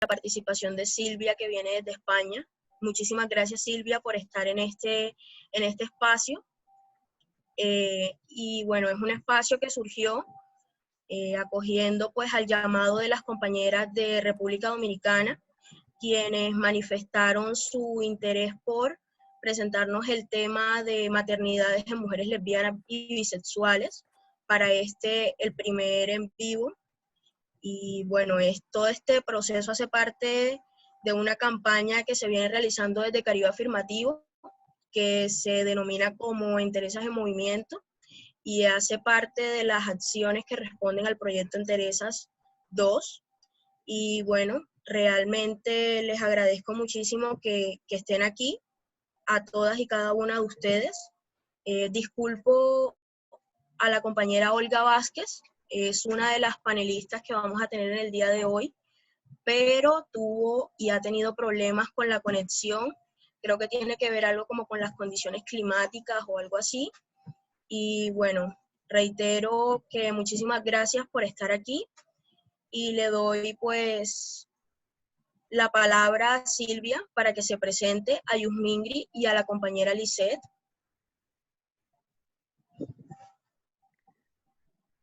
la participación de Silvia, que viene desde España. Muchísimas gracias, Silvia, por estar en este espacio. Y bueno, es un espacio que surgió acogiendo pues al llamado de las compañeras de República Dominicana, quienes manifestaron su interés por presentarnos el tema de maternidades en mujeres lesbianas y bisexuales para el primer en vivo. Y bueno, todo este proceso hace parte de una campaña que se viene realizando desde Caribe Afirmativo, que se denomina como Enterezas en Movimiento, y hace parte de las acciones que responden al proyecto Enterezas 2. Y bueno, realmente les agradezco muchísimo que estén aquí, a todas y cada una de ustedes. Disculpo a la compañera Olga Vázquez, es una de las panelistas que vamos a tener en el día de hoy, pero tuvo y ha tenido problemas con la conexión. Creo que tiene que ver algo como con las condiciones climáticas o algo así. Y bueno, reitero que muchísimas gracias por estar aquí y le doy pues la palabra a Silvia para que se presente, a Yusmingri y a la compañera Lisette.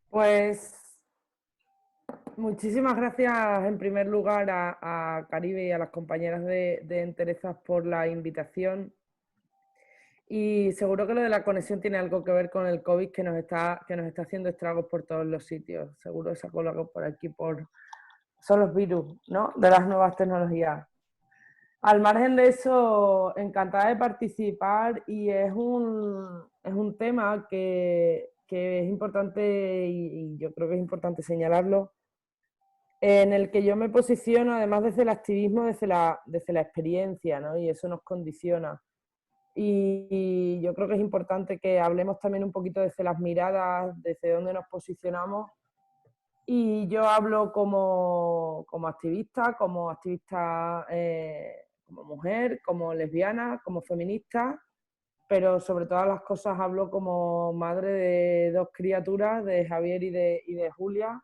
Pues muchísimas gracias en primer lugar a Caribe y a las compañeras de Enterezas por la invitación. Y seguro que lo de la conexión tiene algo que ver con el COVID que nos está haciendo estragos por todos los sitios. Seguro que se ha colado por aquí son los virus, ¿no? De las nuevas tecnologías. Al margen de eso, encantada de participar, y es un tema que es importante, y yo creo que es importante señalarlo, en el que yo me posiciono además desde el activismo, desde la experiencia, ¿no? Y eso nos condiciona. Y yo creo que es importante que hablemos también un poquito desde las miradas, desde dónde nos posicionamos. Y yo hablo como activista, como mujer, como lesbiana, como feminista, pero sobre todas las cosas hablo como madre de dos criaturas, de Javier y de Julia,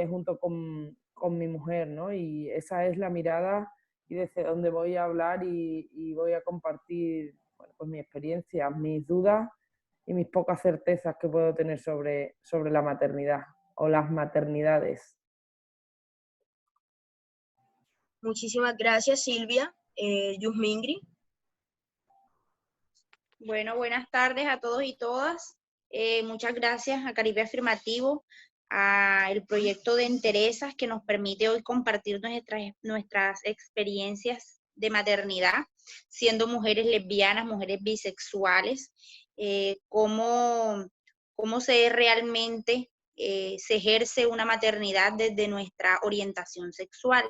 junto con mi mujer, ¿no? Y esa es la mirada y desde donde voy a hablar y voy a compartir, bueno, pues mi experiencia, mis dudas y mis pocas certezas que puedo tener sobre la maternidad o las maternidades. Muchísimas gracias, Silvia. Yusmingri. Bueno, buenas tardes a todos y todas. Muchas gracias a Caribe Afirmativo, a el proyecto de Enterezas, que nos permite hoy compartir nuestras experiencias de maternidad, siendo mujeres lesbianas, mujeres bisexuales, cómo se realmente se ejerce una maternidad desde nuestra orientación sexual.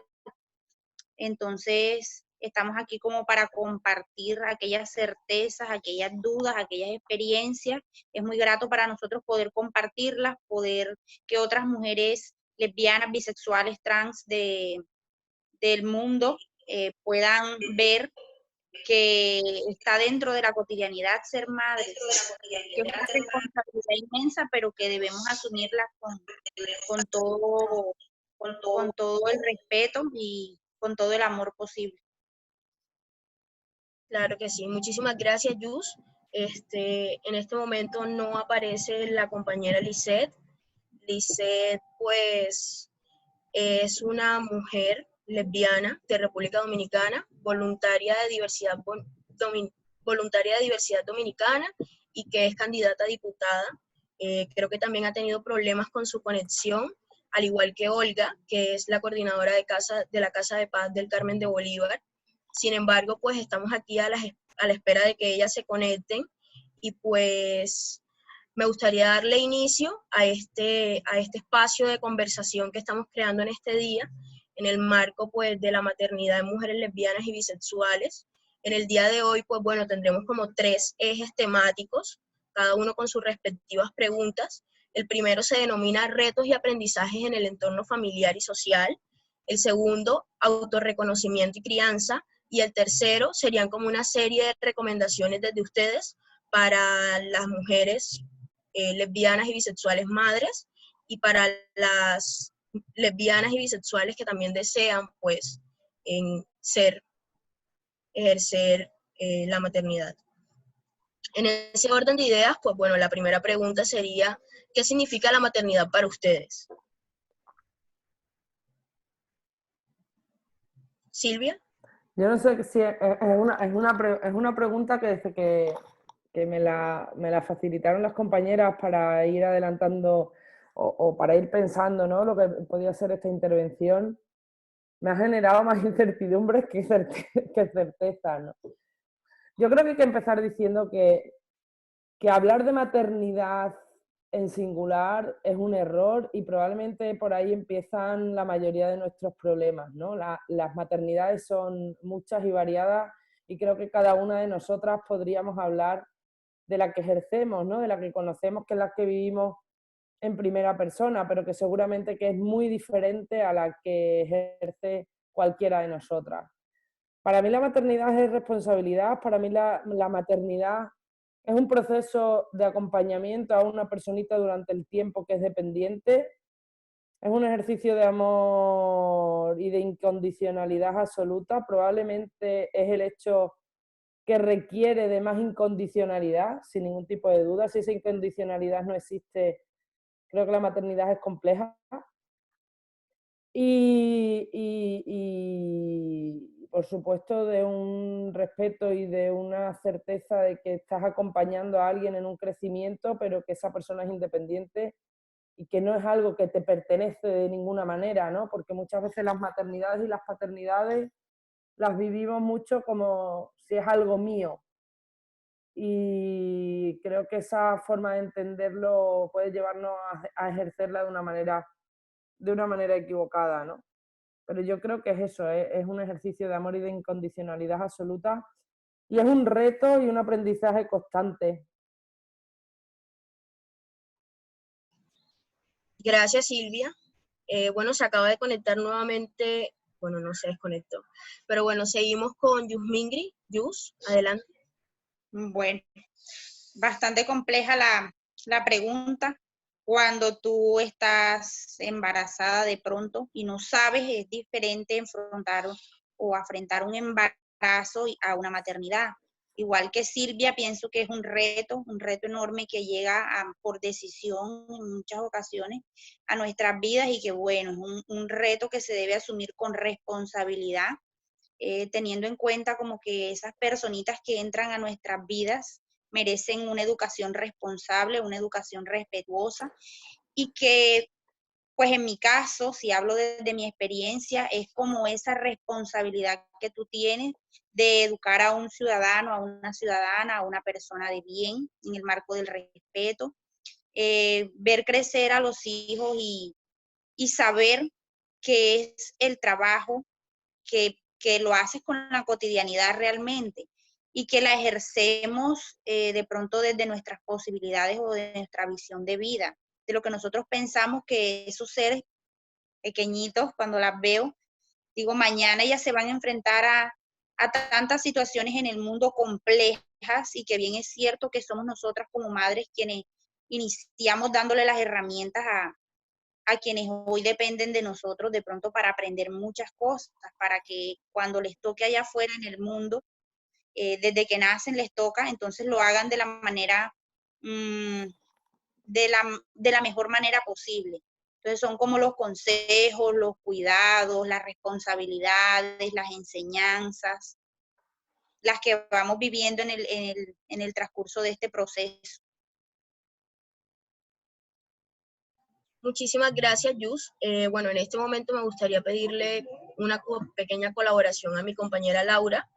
Entonces, estamos aquí como para compartir aquellas certezas, aquellas dudas, aquellas experiencias. Es muy grato para nosotros poder compartirlas, poder que otras mujeres lesbianas, bisexuales, trans del mundo puedan ver que está dentro de la cotidianidad ser madres, que es una responsabilidad inmensa, pero que debemos asumirla con todo el respeto y con todo el amor posible. Claro que sí, muchísimas gracias, Yus. En este momento no aparece la compañera Lisette. Lisette, pues, es una mujer lesbiana de República Dominicana, voluntaria de diversidad dominicana y que es candidata a diputada. Creo que también ha tenido problemas con su conexión, al igual que Olga, que es la coordinadora de la Casa de Paz del Carmen de Bolívar. Sin embargo, pues estamos aquí a la espera de que ellas se conecten y pues me gustaría darle inicio a este espacio de conversación que estamos creando en este día, en el marco pues de la maternidad de mujeres lesbianas y bisexuales. En el día de hoy, pues bueno, tendremos como 3 ejes temáticos, cada uno con sus respectivas preguntas. El primero se denomina retos y aprendizajes en el entorno familiar y social. El segundo, autorreconocimiento y crianza. Y el tercero serían como una serie de recomendaciones desde ustedes para las mujeres lesbianas y bisexuales madres y para las lesbianas y bisexuales que también desean, pues, en ejercer la maternidad. En ese orden de ideas, pues bueno, la primera pregunta sería, ¿qué significa la maternidad para ustedes? Silvia. Yo no sé si es una pregunta que desde que me la facilitaron las compañeras para ir adelantando o para ir pensando, ¿no?, lo que podía ser esta intervención, me ha generado más incertidumbres que certeza, ¿no? Yo creo que hay que empezar diciendo que hablar de maternidad en singular es un error y probablemente por ahí empiezan la mayoría de nuestros problemas, ¿no? Las maternidades son muchas y variadas y creo que cada una de nosotras podríamos hablar de la que ejercemos, ¿no?, de la que conocemos, que es la que vivimos en primera persona, pero que seguramente que es muy diferente a la que ejerce cualquiera de nosotras. Para mí la maternidad es responsabilidad, para mí la maternidad es un proceso de acompañamiento a una personita durante el tiempo que es dependiente, es un ejercicio de amor y de incondicionalidad absoluta, probablemente es el hecho que requiere de más incondicionalidad, sin ningún tipo de duda. Si esa incondicionalidad no existe, creo que la maternidad es compleja. Y por supuesto de un respeto y de una certeza de que estás acompañando a alguien en un crecimiento, pero que esa persona es independiente y que no es algo que te pertenece de ninguna manera, ¿no? Porque muchas veces las maternidades y las paternidades las vivimos mucho como si es algo mío. Y creo que esa forma de entenderlo puede llevarnos a ejercerla de una manera equivocada, ¿no? Pero yo creo que es eso, es un ejercicio de amor y de incondicionalidad absoluta y es un reto y un aprendizaje constante. Gracias, Silvia. Bueno, se acaba de conectar nuevamente, bueno, no se desconectó, pero bueno, seguimos con Yusmingri. Yus, adelante. Bueno, bastante compleja la pregunta. Cuando tú estás embarazada de pronto y no sabes, es diferente enfrentar o afrontar un embarazo a una maternidad. Igual que Silvia, pienso que es un reto enorme que llega por decisión en muchas ocasiones a nuestras vidas y que bueno, es un reto que se debe asumir con responsabilidad, teniendo en cuenta como que esas personitas que entran a nuestras vidas merecen una educación responsable, una educación respetuosa y que, pues en mi caso, si hablo desde mi experiencia, es como esa responsabilidad que tú tienes de educar a un ciudadano, a una ciudadana, a una persona de bien en el marco del respeto, ver crecer a los hijos y saber que es el trabajo que lo haces con la cotidianidad realmente y que la ejercemos de pronto desde nuestras posibilidades o de nuestra visión de vida, de lo que nosotros pensamos que esos seres pequeñitos, cuando las veo, digo, mañana ellas se van a enfrentar a tantas situaciones en el mundo complejas y que bien es cierto que somos nosotras como madres quienes iniciamos dándole las herramientas a quienes hoy dependen de nosotros de pronto para aprender muchas cosas, para que cuando les toque allá afuera en el mundo, desde que nacen les toca, entonces lo hagan de la manera, de la mejor manera posible. Entonces son como los consejos, los cuidados, las responsabilidades, las enseñanzas, las que vamos viviendo en el transcurso de este proceso. Muchísimas gracias, Yus. Bueno, en este momento me gustaría pedirle una pequeña colaboración a mi compañera Laura.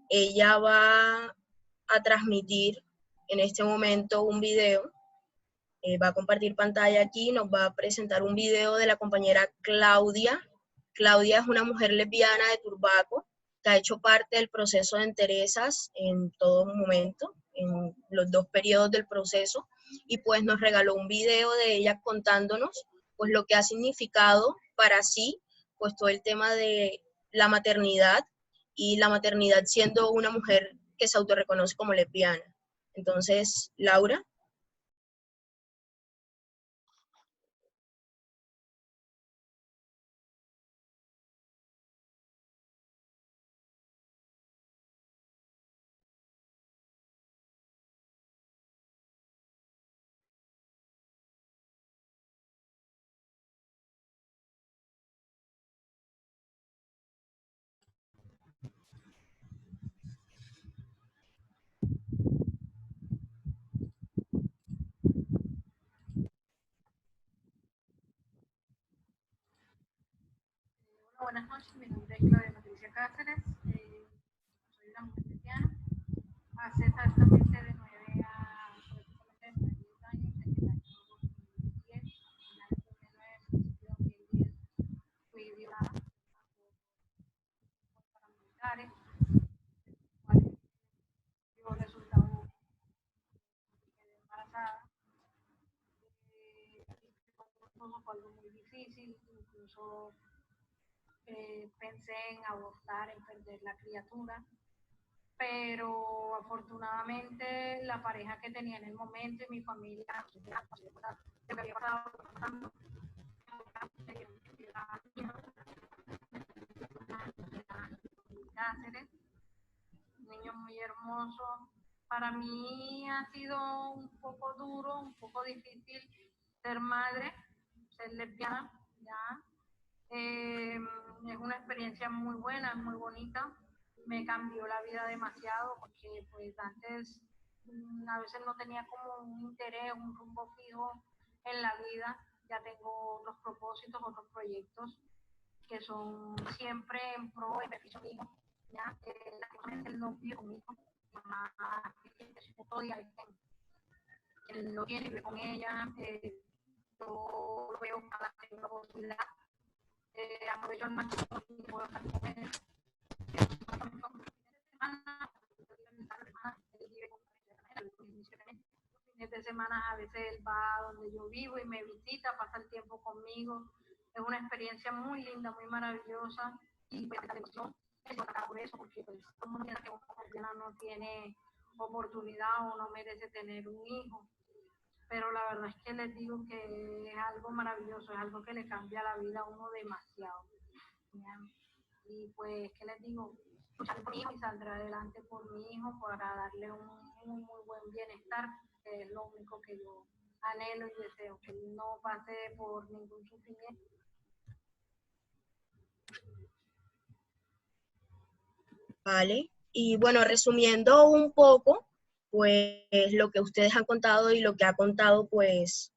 Ella va a transmitir en este momento un video, va a compartir pantalla aquí, nos va a presentar un video de la compañera Claudia. Claudia es una mujer lesbiana de Turbaco que ha hecho parte del proceso de enterezas en todo momento, en los 2 periodos del proceso, y pues nos regaló un video de ella contándonos pues lo que ha significado para sí pues todo el tema de la maternidad y la maternidad siendo una mujer que se autorreconoce como lesbiana. Entonces, Laura. noches, mi nombre es Claudia Patricia Cáceres, soy una mujer lesbiana. Hace exactamente de 9 a prácticamente 10 años, en el año 2010, en el año 2009, principio de 2010, fui violada por paramilitares, cuales dio resultado que quedé embarazada. Todo fue algo muy difícil, incluso pensé en abortar, en perder la criatura, pero afortunadamente la pareja que tenía en el momento y mi familia se me había pasado pasando, Cáceres, un niño muy hermoso. Para mí ha sido un poco duro, un poco difícil ser madre, ser lesbiana, ya. Es una experiencia muy buena, muy bonita. Me cambió la vida demasiado porque pues antes a veces no tenía como un interés, un rumbo fijo en la vida. Ya tengo otros propósitos, otros proyectos que son siempre en pro de beneficio mío. Ya, él no vive conmigo, mamá, todo día él no quiere vivir con ella, yo lo veo cada vez una posibilidad. Aprovecho el máximo y puedo estar con él. Los fines de semana a veces él va donde yo vivo y me visita, pasa el tiempo conmigo. Es una experiencia muy linda, muy maravillosa y pues la emoción es por eso, porque pues como una que una persona no tiene oportunidad o no merece tener un hijo. Pero la verdad es que les digo que es algo maravilloso, es algo que le cambia la vida a uno demasiado. Y pues, ¿qué les digo? Luchar por mi hijo y saldré adelante por mi hijo para darle un muy buen bienestar, que es lo único que yo anhelo y deseo, que él no pase por ningún sufrimiento. Vale. Y bueno, resumiendo un poco, pues lo que ustedes han contado y lo que ha contado pues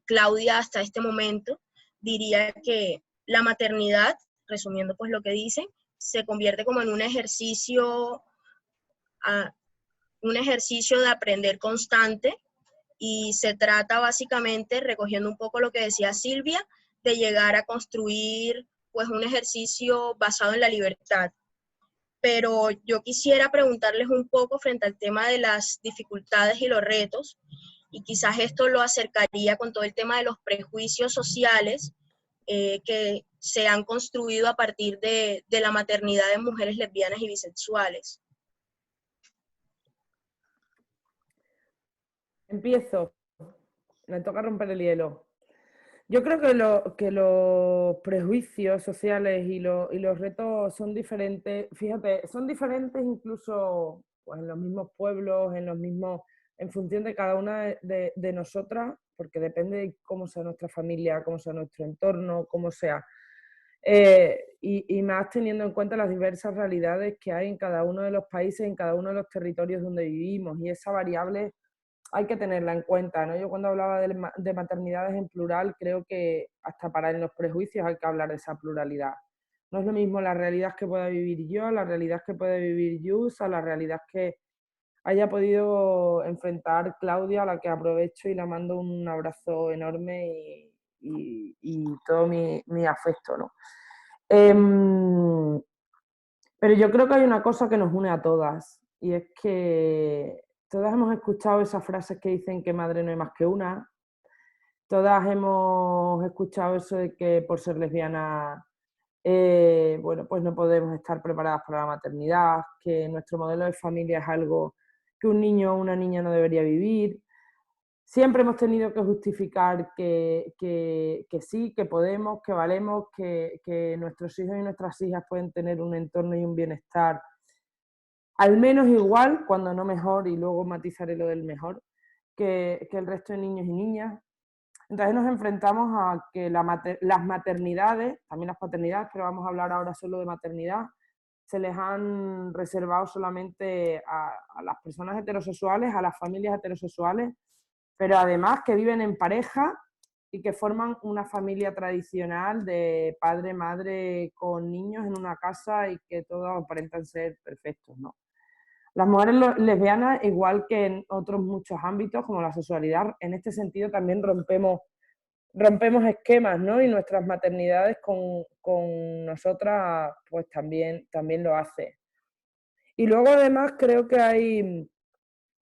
Claudia hasta este momento, diría que la maternidad, resumiendo pues lo que dicen, se convierte como en un ejercicio de aprender constante y se trata básicamente, recogiendo un poco lo que decía Silvia, de llegar a construir pues un ejercicio basado en la libertad. Pero yo quisiera preguntarles un poco frente al tema de las dificultades y los retos, y quizás esto lo acercaría con todo el tema de los prejuicios sociales que se han construido a partir de la maternidad de mujeres lesbianas y bisexuales. Empiezo. Me toca romper el hielo. Yo creo que los prejuicios sociales y los retos son diferentes. Fíjate, son diferentes incluso pues, en los mismos pueblos, en función de cada una de nosotras, porque depende de cómo sea nuestra familia, cómo sea nuestro entorno, cómo sea. Y más teniendo en cuenta las diversas realidades que hay en cada uno de los países, en cada uno de los territorios donde vivimos. Y esa variable hay que tenerla en cuenta, ¿no? Yo cuando hablaba de maternidades en plural, creo que hasta para en los prejuicios hay que hablar de esa pluralidad. No es lo mismo la realidad que pueda vivir yo, la realidad que puede vivir Yus, a la realidad que haya podido enfrentar Claudia, a la que aprovecho y le mando un abrazo enorme y todo mi afecto, ¿no? Pero yo creo que hay una cosa que nos une a todas, y es que todas hemos escuchado esas frases que dicen que madre no hay más que una. Todas hemos escuchado eso de que por ser lesbiana, bueno, pues no podemos estar preparadas para la maternidad, que nuestro modelo de familia es algo que un niño o una niña no debería vivir. Siempre hemos tenido que justificar que sí, que podemos, que valemos, que nuestros hijos y nuestras hijas pueden tener un entorno y un bienestar al menos igual, cuando no mejor, y luego matizaré lo del mejor, que el resto de niños y niñas. Entonces nos enfrentamos a que las maternidades, también las paternidades, pero vamos a hablar ahora solo de maternidad, se les han reservado solamente a las personas heterosexuales, a las familias heterosexuales, pero además que viven en pareja y que forman una familia tradicional de padre, madre con niños en una casa y que todos aparentan ser perfectos, ¿no? Las mujeres lesbianas, igual que en otros muchos ámbitos como la sexualidad, en este sentido también rompemos esquemas, ¿no? Y nuestras maternidades con nosotras pues también lo hace. Y luego además creo que hay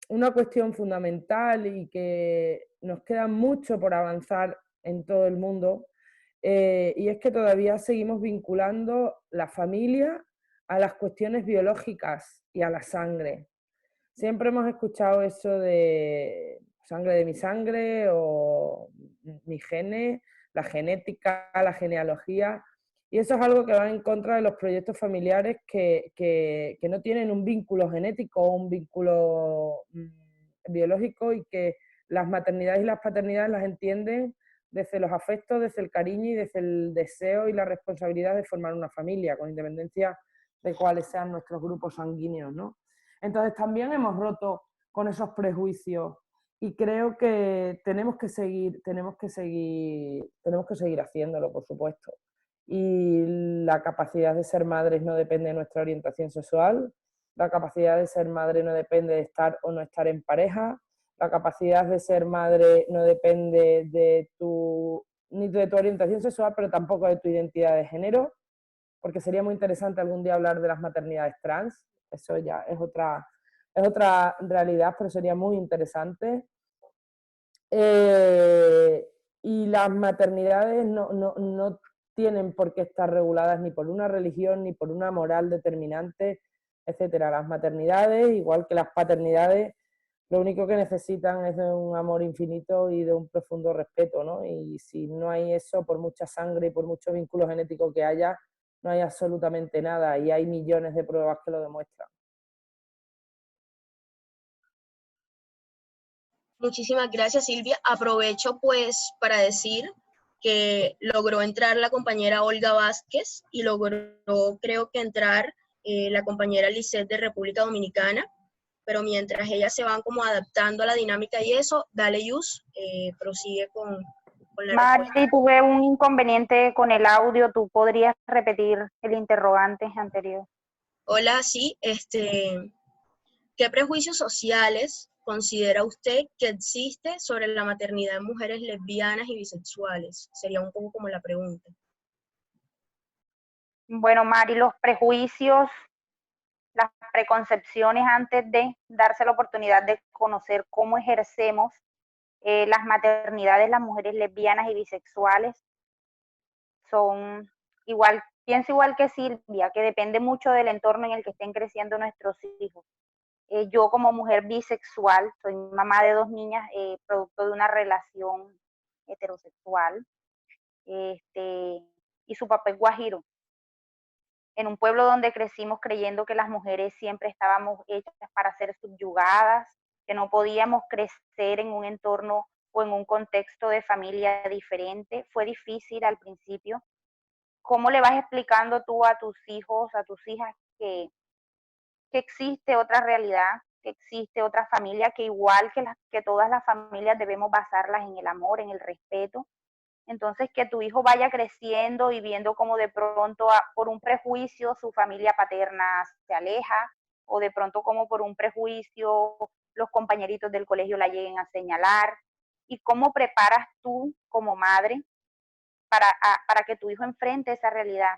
una cuestión fundamental y que nos queda mucho por avanzar en todo el mundo, y es que todavía seguimos vinculando la familia a las cuestiones biológicas y a la sangre. Siempre hemos escuchado eso de sangre de mi sangre o mi gene, la genética, la genealogía, y eso es algo que va en contra de los proyectos familiares que no tienen un vínculo genético o un vínculo biológico, y que las maternidades y las paternidades las entienden desde los afectos, desde el cariño y desde el deseo y la responsabilidad de formar una familia, con independencia de cuáles sean nuestros grupos sanguíneos, ¿no? Entonces también hemos roto con esos prejuicios y creo que tenemos que seguir haciéndolo, por supuesto. Y la capacidad de ser madres no depende de nuestra orientación sexual, la capacidad de ser madre no depende de estar o no estar en pareja, la capacidad de ser madre no depende ni de tu orientación sexual, pero tampoco de tu identidad de género, porque sería muy interesante algún día hablar de las maternidades trans. Eso ya es otra realidad, pero sería muy interesante. Y las maternidades no tienen por qué estar reguladas ni por una religión, ni por una moral determinante, etcétera. Las maternidades, igual que las paternidades, lo único que necesitan es de un amor infinito y de un profundo respeto, ¿no? Y si no hay eso, por mucha sangre y por mucho vínculo genético que haya, no hay absolutamente nada, y hay millones de pruebas que lo demuestran. Muchísimas gracias, Silvia. Aprovecho pues para decir que logró entrar la compañera Olga Vázquez y logró, creo que entrar la compañera Lisette de República Dominicana, pero mientras ellas se van como adaptando a la dinámica y eso, dale, Yus, prosigue con la respuesta. Mari, tuve un inconveniente con el audio, ¿tú podrías repetir el interrogante anterior? Hola, sí, ¿qué prejuicios sociales considera usted que existe sobre la maternidad en mujeres lesbianas y bisexuales? Sería un poco como la pregunta. Bueno, Mari, los prejuicios, las preconcepciones antes de darse la oportunidad de conocer cómo ejercemos las maternidades, las mujeres lesbianas y bisexuales, son igual, pienso igual que Silvia, que depende mucho del entorno en el que estén creciendo nuestros hijos. Yo como mujer bisexual, soy mamá de 2 niñas, producto de una relación heterosexual, y su papá es guajiro, en un pueblo donde crecimos creyendo que las mujeres siempre estábamos hechas para ser subyugadas, que no podíamos crecer en un entorno o en un contexto de familia diferente. Fue difícil al principio. ¿Cómo le vas explicando tú a tus hijos, a tus hijas, que existe otra realidad, que existe otra familia, que igual que todas las familias debemos basarlas en el amor, en el respeto? Entonces, que tu hijo vaya creciendo y viendo cómo de pronto por un prejuicio su familia paterna se aleja, o de pronto como por un prejuicio los compañeritos del colegio la lleguen a señalar, y cómo preparas tú como madre para que tu hijo enfrente esa realidad.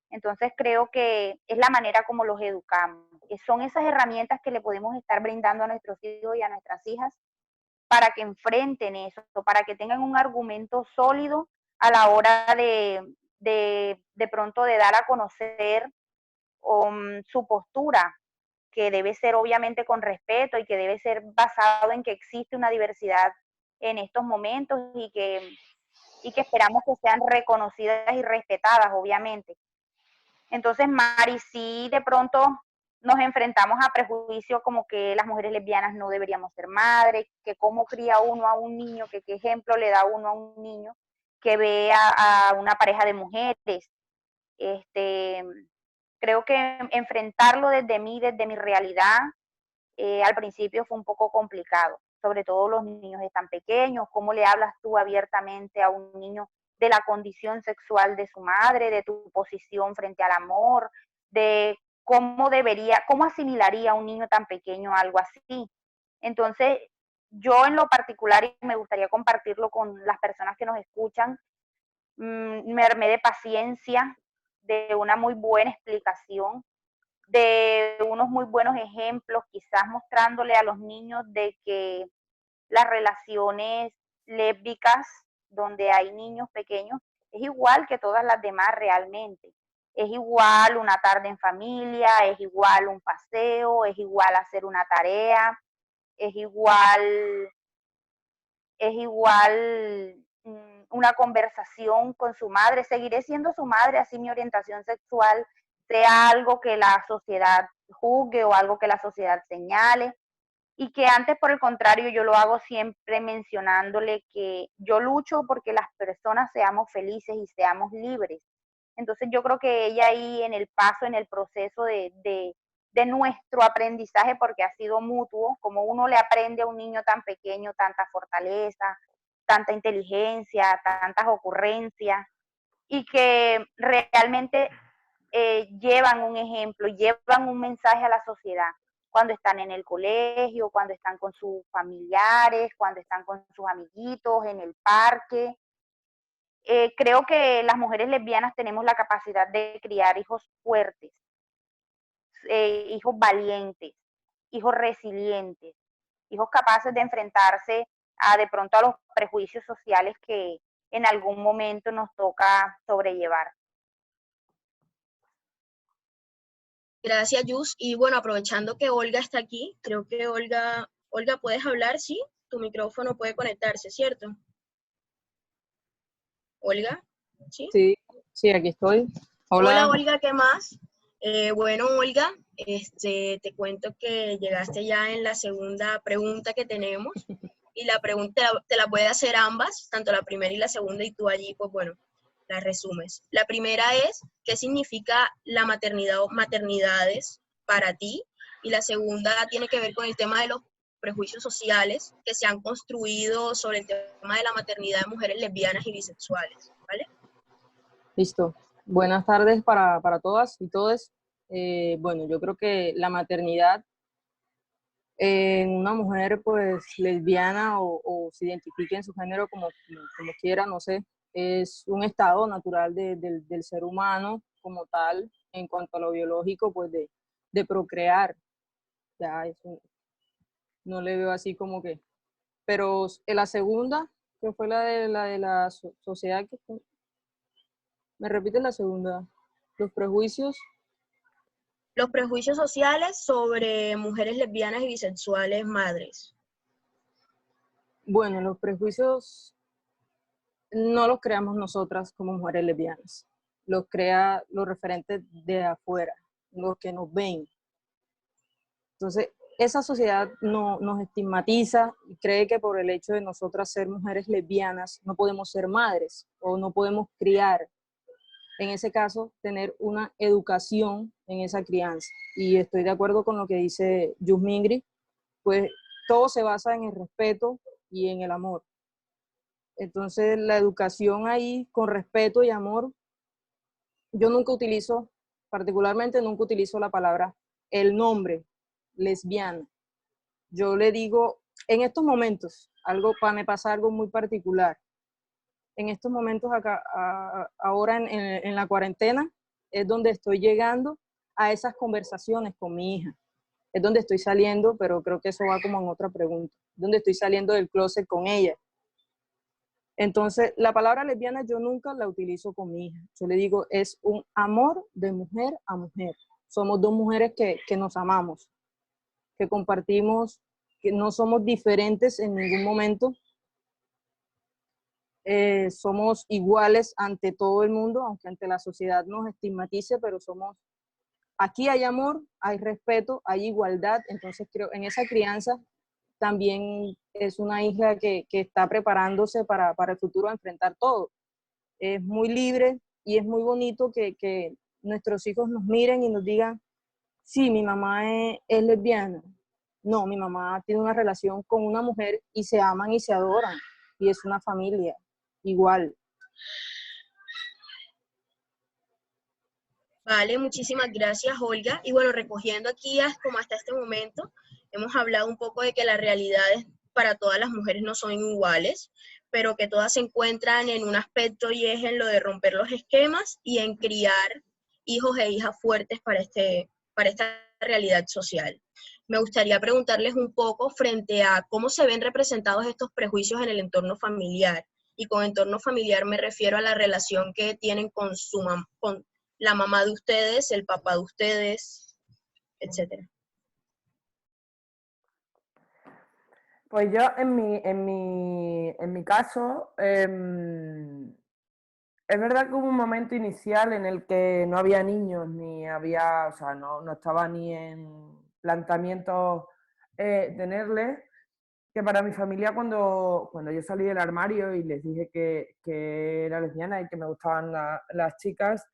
Entonces creo que es la manera como los educamos. Son esas herramientas que le podemos estar brindando a nuestros hijos y a nuestras hijas para que enfrenten eso, para que tengan un argumento sólido a la hora de pronto de dar a conocer su postura, que debe ser obviamente con respeto y que debe ser basado en que existe una diversidad en estos momentos y que esperamos que sean reconocidas y respetadas, obviamente. Entonces, Mari, sí, de pronto nos enfrentamos a prejuicios como que las mujeres lesbianas no deberíamos ser madres, que cómo cría uno a un niño, que qué ejemplo le da uno a un niño que ve a una pareja de mujeres. Creo que enfrentarlo desde mi realidad, al principio fue un poco complicado. sobre todo los niños están pequeños. ¿Cómo le hablas tú abiertamente a un niño de la condición sexual de su madre, de tu posición frente al amor, de cómo asimilaría un niño tan pequeño algo así? Entonces, yo en lo particular, y me gustaría compartirlo con las personas que nos escuchan, me armé de paciencia, de una muy buena explicación, de unos muy buenos ejemplos, quizás mostrándole a los niños de que las relaciones lésbicas, donde hay niños pequeños, es igual que todas las demás realmente. Es igual una tarde en familia, es igual un paseo, es igual hacer una tarea, es igual una conversación con su madre. Seguiré siendo su madre, así mi orientación sexual sea algo que la sociedad juzgue o algo que la sociedad señale, y que antes, por el contrario, yo lo hago siempre mencionándole que yo lucho porque las personas seamos felices y seamos libres. Entonces yo creo que ella ahí en el paso, en el proceso de nuestro aprendizaje, porque ha sido mutuo, como uno le aprende a un niño tan pequeño tanta fortaleza, tanta inteligencia, tantas ocurrencias, y que realmente llevan un ejemplo, llevan un mensaje a la sociedad cuando están en el colegio, cuando están con sus familiares, cuando están con sus amiguitos, en el parque. Creo que las mujeres lesbianas tenemos la capacidad de criar hijos fuertes, hijos valientes, hijos resilientes, hijos capaces de enfrentarse a de pronto a los prejuicios sociales que en algún momento nos toca sobrellevar. Gracias, Yus. Y bueno, aprovechando que Olga está aquí, creo que Olga, ¿puedes hablar? Sí, tu micrófono puede conectarse, ¿cierto? Olga, ¿sí? Sí, sí, aquí estoy. Hola, Hola. Olga, ¿qué más? Bueno, Olga, te cuento que llegaste ya en la segunda pregunta que tenemos, y la pregunta te la voy a hacer ambas, tanto la primera y la segunda, y tú allí, pues bueno, las resumes. La primera es, ¿qué significa la maternidad o maternidades para ti? Y la segunda tiene que ver con el tema de los prejuicios sociales que se han construido sobre el tema de la maternidad de mujeres lesbianas y bisexuales, ¿vale? Listo. Buenas tardes para todas y todos. Bueno, yo creo que la maternidad en una mujer pues lesbiana o se identifique en su género como quiera, no sé, es un estado natural del ser humano como tal, en cuanto a lo biológico, pues de procrear. Ya, eso no le veo así como que. Pero en la segunda, que fue la sociedad, ¿me repite la segunda? Los prejuicios. Los prejuicios sociales sobre mujeres lesbianas y bisexuales madres. Bueno, los prejuicios no los creamos nosotras como mujeres lesbianas, los crea los referentes de afuera, los que nos ven. Entonces, esa sociedad nos estigmatiza y cree que por el hecho de nosotras ser mujeres lesbianas no podemos ser madres o no podemos criar. En ese caso, tener una educación en esa crianza. Y estoy de acuerdo con lo que dice Yusmingri, pues todo se basa en el respeto y en el amor. Entonces, la educación ahí con respeto y amor, yo particularmente nunca utilizo la palabra, el nombre lesbiana. Yo le digo, en estos momentos, me pasa algo muy particular. En estos momentos acá, ahora en la cuarentena, es donde estoy llegando a esas conversaciones con mi hija. Es donde estoy saliendo, pero creo que eso va como en otra pregunta, donde estoy saliendo del closet con ella. Entonces, la palabra lesbiana yo nunca la utilizo con mi hija. Yo le digo, es un amor de mujer a mujer. Somos dos mujeres que nos amamos, que compartimos, que no somos diferentes en ningún momento. Somos iguales ante todo el mundo, aunque ante la sociedad nos estigmatice, pero aquí hay amor, hay respeto, hay igualdad. Entonces creo, en esa crianza también es una hija que está preparándose para el futuro a enfrentar todo. Es muy libre y es muy bonito que nuestros hijos nos miren y nos digan, sí, mi mamá es lesbiana, No, mi mamá tiene una relación con una mujer y se aman y se adoran, y es una familia, igual. Vale, muchísimas gracias, Olga. Y bueno, recogiendo aquí como hasta este momento, hemos hablado un poco de que las realidades para todas las mujeres no son iguales, pero que todas se encuentran en un aspecto y es en lo de romper los esquemas y en criar hijos e hijas fuertes para esta realidad social. Me gustaría preguntarles un poco frente a cómo se ven representados estos prejuicios en el entorno familiar. Y con entorno familiar me refiero a la relación que tienen con con la mamá de ustedes, el papá de ustedes, etcétera. Pues yo en mi caso, es verdad que hubo un momento inicial en el que no había niños, ni había, o sea, no estaba ni en planteamientos tenerles, que para mi familia cuando yo salí del armario y les dije que era lesbiana y que me gustaban las chicas,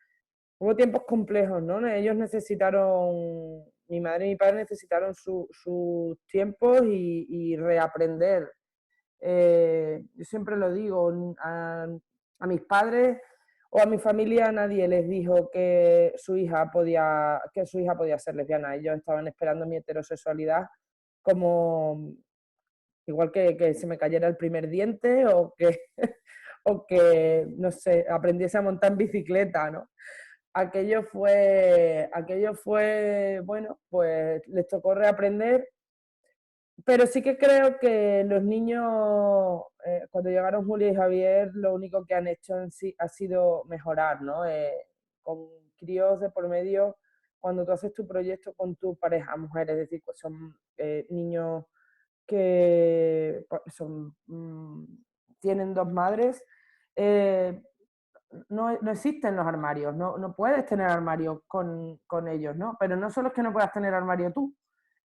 hubo tiempos complejos, ¿no? Ellos necesitaron, mi madre y mi padre necesitaron sus tiempos y reaprender. Yo siempre lo digo, a mis padres o a mi familia nadie les dijo que su hija podía ser lesbiana. Ellos estaban esperando mi heterosexualidad como igual que se me cayera el primer diente o que, no sé, aprendiese a montar en bicicleta, ¿no? Aquello fue, bueno, pues les tocó reaprender, pero sí que creo que los niños, cuando llegaron Julia y Javier, lo único que han hecho en sí ha sido mejorar, ¿no? Con críos de por medio, cuando tú haces tu proyecto con tu pareja mujer, es decir, pues son niños que tienen dos madres, no existen los armarios, no puedes tener armario con ellos, ¿no? Pero no solo es que no puedas tener armario tú,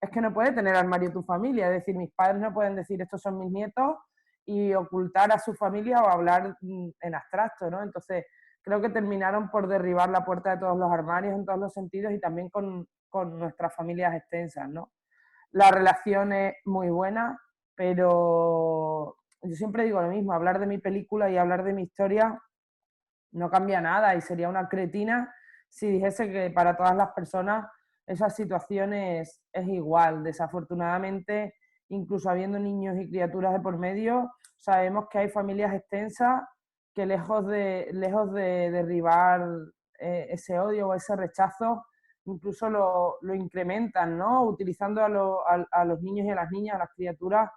es que no puede tener armario tu familia, es decir, mis padres no pueden decir estos son mis nietos y ocultar a su familia o hablar en abstracto, ¿no? Entonces, creo que terminaron por derribar la puerta de todos los armarios en todos los sentidos y también con nuestras familias extensas, ¿no? La relación es muy buena, pero yo siempre digo lo mismo, hablar de mi película y hablar de mi historia no cambia nada y sería una cretina si dijese que para todas las personas esa situación es igual. Desafortunadamente, incluso habiendo niños y criaturas de por medio, sabemos que hay familias extensas que lejos de derribar ese odio o ese rechazo, incluso lo incrementan, ¿no? Utilizando a los niños y a las niñas, a las criaturas,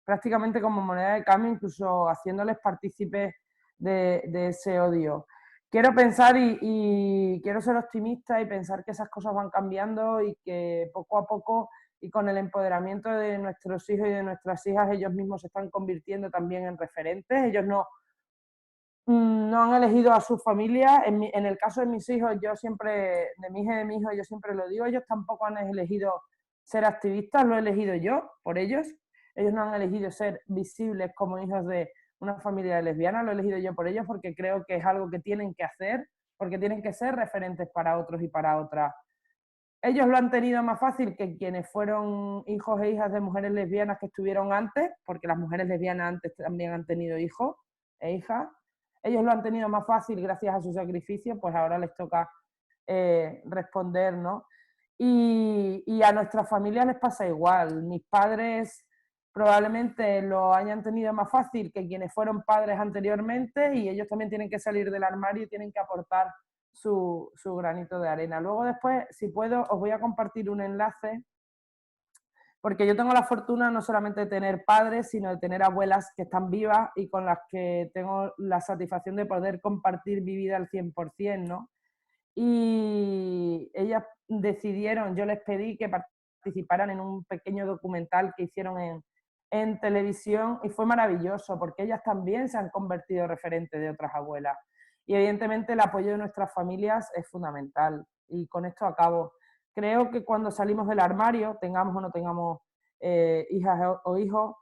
prácticamente como moneda de cambio, incluso haciéndoles partícipes de ese odio. Quiero pensar y quiero ser optimista y pensar que esas cosas van cambiando y que poco a poco y con el empoderamiento de nuestros hijos y de nuestras hijas, ellos mismos se están convirtiendo también en referentes. Ellos no han elegido a su familia. En el caso de mis hijos, de mi hija y de mi hijo, yo siempre lo digo, ellos tampoco han elegido ser activistas, lo he elegido yo por ellos. Ellos no han elegido ser visibles como hijos de una familia lesbiana, lo he elegido yo por ellos porque creo que es algo que tienen que hacer, porque tienen que ser referentes para otros y para otras. Ellos lo han tenido más fácil que quienes fueron hijos e hijas de mujeres lesbianas que estuvieron antes, porque las mujeres lesbianas antes también han tenido hijos e hijas. Ellos lo han tenido más fácil gracias a su sacrificio, pues ahora les toca responder, ¿no? Y a nuestras familias les pasa igual. Mis padres probablemente lo hayan tenido más fácil que quienes fueron padres anteriormente y ellos también tienen que salir del armario y tienen que aportar su granito de arena. Luego después, si puedo, os voy a compartir un enlace, porque yo tengo la fortuna no solamente de tener padres, sino de tener abuelas que están vivas y con las que tengo la satisfacción de poder compartir mi vida al 100%, ¿no? Y ellas decidieron, yo les pedí que participaran en un pequeño documental que hicieron en televisión y fue maravilloso porque ellas también se han convertido en referentes de otras abuelas. Y evidentemente el apoyo de nuestras familias es fundamental. Y con esto acabo. Creo que cuando salimos del armario, tengamos o no tengamos hijas o hijos,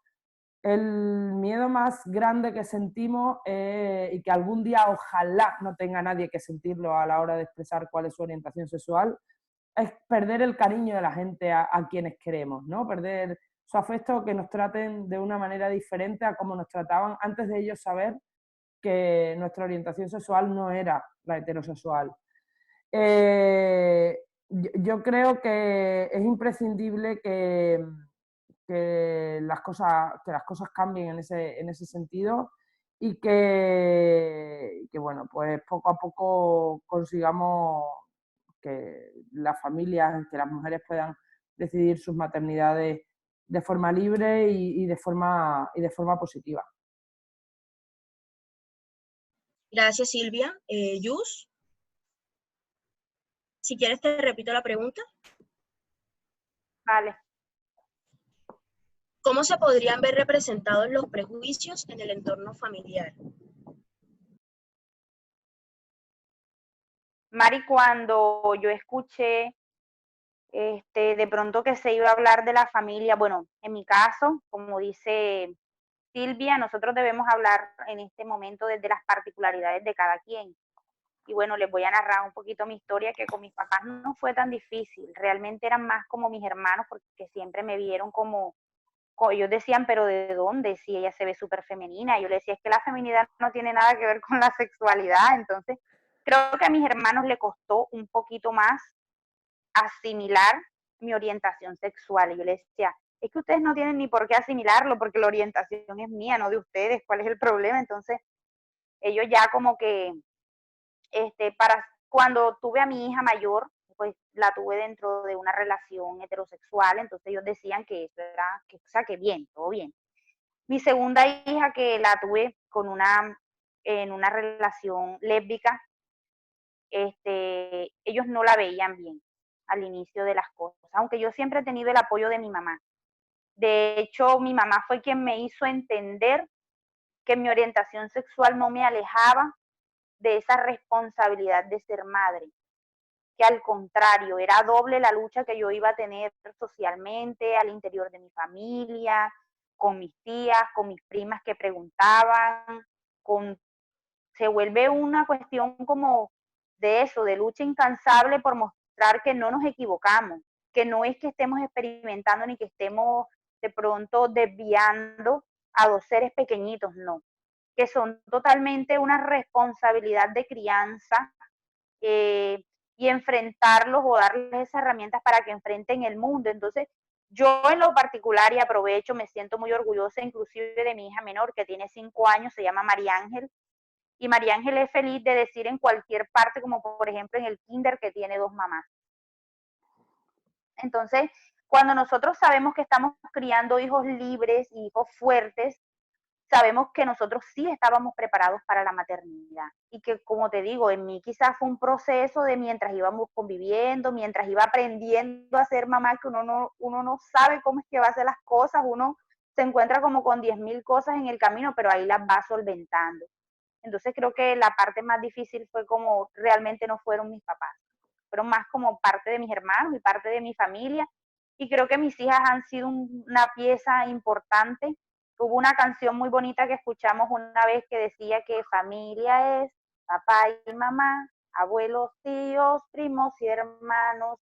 el miedo más grande que sentimos y que algún día ojalá no tenga nadie que sentirlo a la hora de expresar cuál es su orientación sexual, es perder el cariño de la gente a quienes queremos, ¿no? Perder su afecto, que nos traten de una manera diferente a como nos trataban antes de ellos saber que nuestra orientación sexual no era la heterosexual. Yo creo que es imprescindible que las cosas cambien en ese sentido y que, bueno, pues poco a poco consigamos que las familias, que las mujeres puedan decidir sus maternidades de forma libre y de forma positiva. Gracias, Silvia. Yus, si quieres te repito la pregunta. Vale. ¿Cómo se podrían ver representados los prejuicios en el entorno familiar? Mari, cuando yo escuché de pronto que se iba a hablar de la familia, bueno, en mi caso, como dice Silvia, nosotros debemos hablar en este momento desde las particularidades de cada quien. Y bueno, les voy a narrar un poquito mi historia, que con mis papás no fue tan difícil, realmente eran más como mis hermanos, porque siempre me vieron como ellos decían, pero ¿de dónde? Si ella se ve súper femenina. Yo le decía, es que la feminidad no tiene nada que ver con la sexualidad. Entonces, creo que a mis hermanos le costó un poquito más asimilar mi orientación sexual. Y yo les decía, es que ustedes no tienen ni por qué asimilarlo, porque la orientación es mía, no de ustedes. ¿Cuál es el problema? Entonces, ellos ya como que, para cuando tuve a mi hija mayor, pues la tuve dentro de una relación heterosexual, entonces ellos decían que eso era, o sea, que bien, todo bien. Mi segunda hija, que la tuve en una relación lésbica, ellos no la veían bien al inicio de las cosas, aunque yo siempre he tenido el apoyo de mi mamá. De hecho, mi mamá fue quien me hizo entender que mi orientación sexual no me alejaba de esa responsabilidad de ser madre, que al contrario, era doble la lucha que yo iba a tener socialmente, al interior de mi familia, con mis tías, con mis primas que preguntaban, se vuelve una cuestión como de eso, de lucha incansable por mostrar que no nos equivocamos, que no es que estemos experimentando ni que estemos de pronto desviando a dos seres pequeñitos, no, que son totalmente una responsabilidad de crianza, y enfrentarlos o darles esas herramientas para que enfrenten el mundo. Entonces, yo en lo particular, y aprovecho, me siento muy orgullosa inclusive de mi hija menor, que tiene 5 años, se llama María Ángel, y María Ángel es feliz de decir en cualquier parte, como por ejemplo en el kinder, que tiene 2 mamás. Entonces, cuando nosotros sabemos que estamos criando hijos libres y hijos fuertes, sabemos que nosotros sí estábamos preparados para la maternidad y que, como te digo, en mí quizás fue un proceso de mientras íbamos conviviendo, mientras iba aprendiendo a ser mamá, que uno no sabe cómo es que va a hacer las cosas, uno se encuentra como con 10.000 cosas en el camino, pero ahí las va solventando. Entonces creo que la parte más difícil fue como realmente no fueron mis papás, fueron más como parte de mis hermanos y parte de mi familia, y creo que mis hijas han sido una pieza importante. Hubo una canción muy bonita que escuchamos una vez que decía que familia es papá y mamá, abuelos, tíos, primos y hermanos,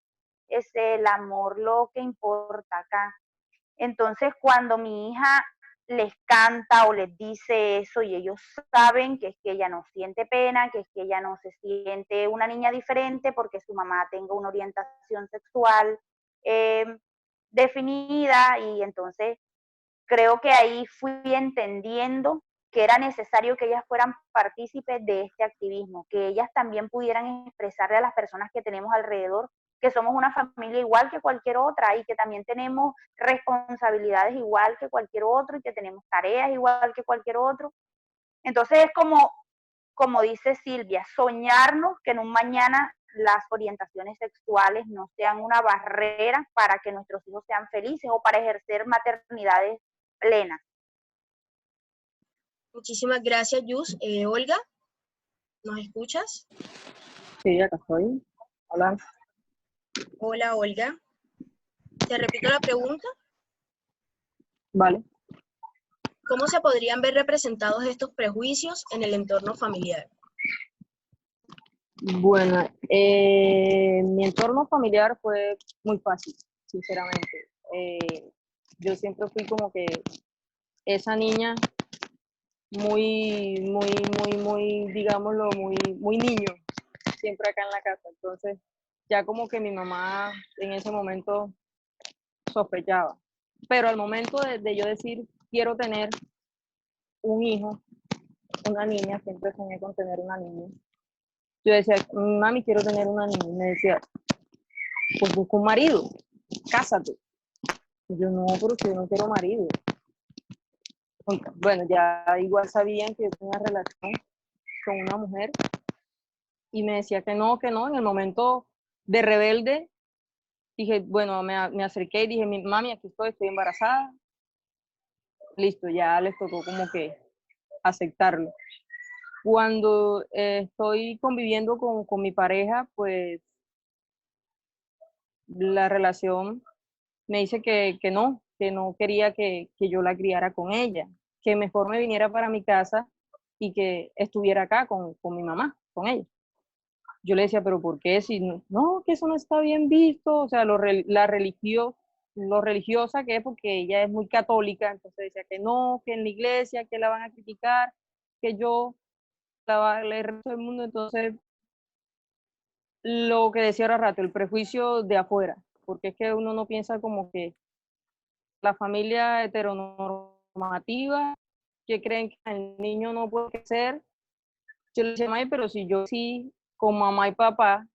es el amor lo que importa acá. Entonces, cuando mi hija les canta o les dice eso y ellos saben que es que ella no siente pena, que es que ella no se siente una niña diferente porque su mamá tenga una orientación sexual definida, y entonces creo que ahí fui entendiendo que era necesario que ellas fueran partícipes de este activismo, que ellas también pudieran expresarle a las personas que tenemos alrededor que somos una familia igual que cualquier otra y que también tenemos responsabilidades igual que cualquier otro y que tenemos tareas igual que cualquier otro. Entonces es como dice Silvia, soñarnos que en un mañana las orientaciones sexuales no sean una barrera para que nuestros hijos sean felices o para ejercer maternidades plenas. Muchísimas gracias, Yus. Olga, ¿nos escuchas? Sí, acá estoy. Hola. Hola, Olga. Te repito la pregunta. Vale. ¿Cómo se podrían ver representados estos prejuicios en el entorno familiar? Bueno, en mi entorno familiar fue muy fácil, sinceramente. Yo siempre fui como que esa niña muy, digámoslo, muy niño, siempre acá en la casa. Entonces, ya como que mi mamá en ese momento sospechaba. Pero al momento de yo decir, quiero tener un hijo, una niña, siempre soñé con tener una niña. Yo decía, mami, quiero tener una niña. Y me decía, pues busca un marido, cásate. Y yo, no, pero si yo no quiero marido. Bueno, ya igual sabían que yo tenía relación con una mujer y me decía que no, que no. En el momento de rebelde, dije, bueno, me acerqué y dije, mami, aquí estoy embarazada. Listo, ya les tocó como que aceptarlo. Cuando estoy conviviendo con mi pareja, pues la relación me dice que no quería que yo la criara con ella, que mejor me viniera para mi casa y que estuviera acá con mi mamá, con ella. Yo le decía, pero ¿por qué? Si no, que eso no está bien visto, o sea, lo religiosa que es, porque ella es muy católica, entonces decía que no, que en la iglesia, que la van a criticar, que yo le resto del mundo. Entonces, lo que decía ahora rato, el prejuicio de afuera, porque es que uno no piensa como que la familia heteronormativa, que creen que el niño no puede crecer. Yo le decía, May, pero si yo sí, con mamá y papá,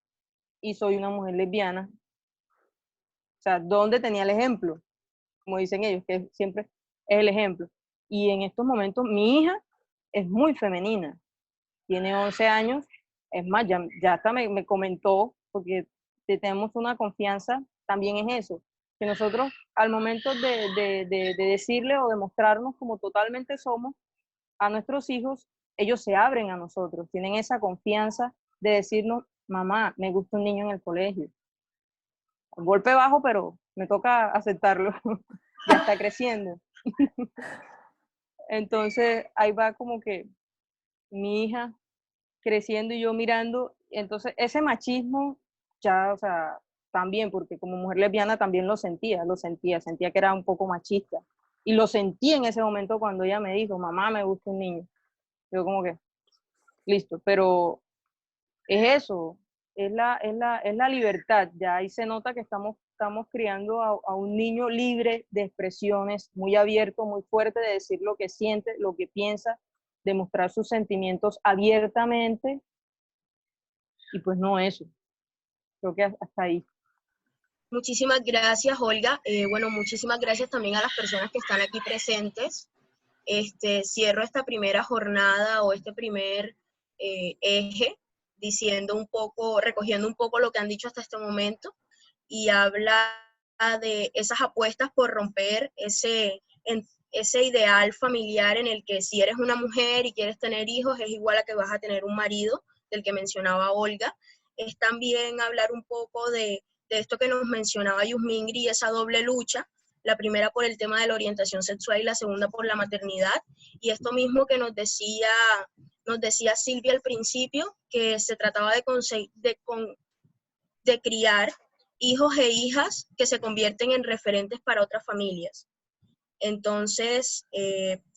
y soy una mujer lesbiana, o sea, ¿dónde tenía el ejemplo? Como dicen ellos, que siempre es el ejemplo. Y en estos momentos mi hija es muy femenina, tiene 11 años, es más, ya hasta me comentó, porque tenemos una confianza, también es eso, que nosotros al momento de decirle o de mostrarnos como totalmente somos a nuestros hijos, ellos se abren a nosotros, tienen esa confianza de decirnos, mamá, me gusta un niño en el colegio. Un golpe bajo, pero me toca aceptarlo, ya está creciendo. Entonces ahí va como que mi hija creciendo y yo mirando, entonces ese machismo ya, o sea, también, porque como mujer lesbiana también sentía que era un poco machista. Y lo sentí en ese momento cuando ella me dijo, mamá, me gusta un niño. Yo como que, listo, pero es eso, es la libertad. Ya ahí se nota que estamos criando a un niño libre de expresiones, muy abierto, muy fuerte, de decir lo que siente, lo que piensa, de mostrar sus sentimientos abiertamente. Y pues no eso. Creo que hasta ahí. Muchísimas gracias, Olga. Bueno, muchísimas gracias también a las personas que están aquí presentes. Cierro esta primera jornada o este primer eje diciendo un poco, recogiendo un poco lo que han dicho hasta este momento, y habla de esas apuestas por romper ese ideal familiar en el que si eres una mujer y quieres tener hijos es igual a que vas a tener un marido, del que mencionaba Olga. Es también hablar un poco de esto que nos mencionaba Yusmingri y esa doble lucha, la primera por el tema de la orientación sexual y la segunda por la maternidad, y esto mismo que nos decía Silvia al principio, que se trataba de criar hijos e hijas que se convierten en referentes para otras familias. Entonces,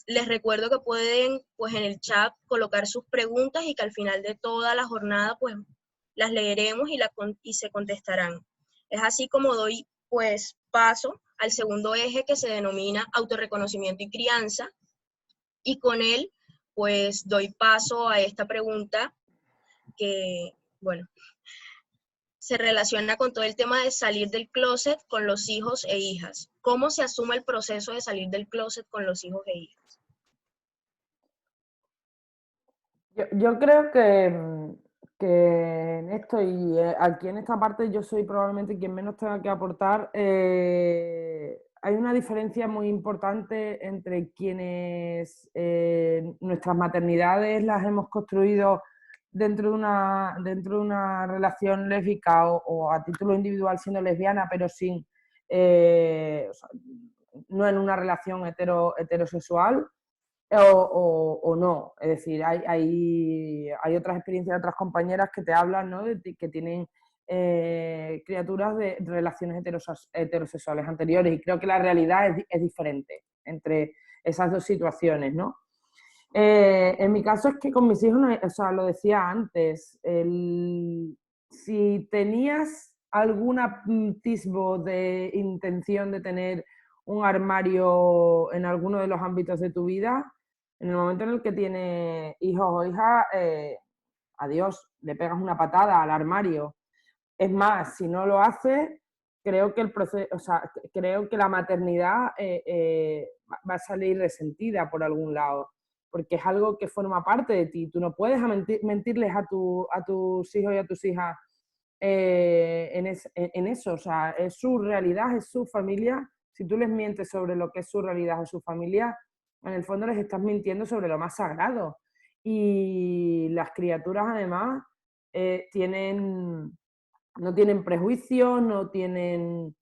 les recuerdo que pueden, pues, en el chat colocar sus preguntas y que al final de toda la jornada, pues, las leeremos y se contestarán. Es así como doy, pues, paso al segundo eje, que se denomina autorreconocimiento y crianza, y con él, pues, doy paso a esta pregunta que, bueno, se relaciona con todo el tema de salir del closet con los hijos e hijas. ¿Cómo se asume el proceso de salir del closet con los hijos e hijas? Yo creo que en esto y aquí en esta parte yo soy probablemente quien menos tenga que aportar. Hay una diferencia muy importante entre quienes nuestras maternidades las hemos construido dentro de una relación lésbica o a título individual siendo lesbiana, pero sin, o sea, no en una relación heterosexual. O no, es decir, hay otras experiencias de otras compañeras que te hablan, ¿no? Que tienen criaturas de relaciones heterosexuales anteriores, y creo que la realidad es diferente entre esas dos situaciones, ¿no? En mi caso es que con mis hijos, o sea, lo decía antes, si tenías algún atisbo de intención de tener un armario en alguno de los ámbitos de tu vida, en el momento en el que tienes hijos o hijas, adiós, le pegas una patada al armario. Es más, si no lo haces, creo que el proceso, o sea, creo que la maternidad va a salir resentida por algún lado, porque es algo que forma parte de ti. Tú no puedes mentirles a tus hijos y a tus hijas en eso, o sea, es su realidad, es su familia. Si tú les mientes sobre lo que es su realidad o su familia, en el fondo les estás mintiendo sobre lo más sagrado. Y las criaturas, además, no tienen prejuicios, no tienen,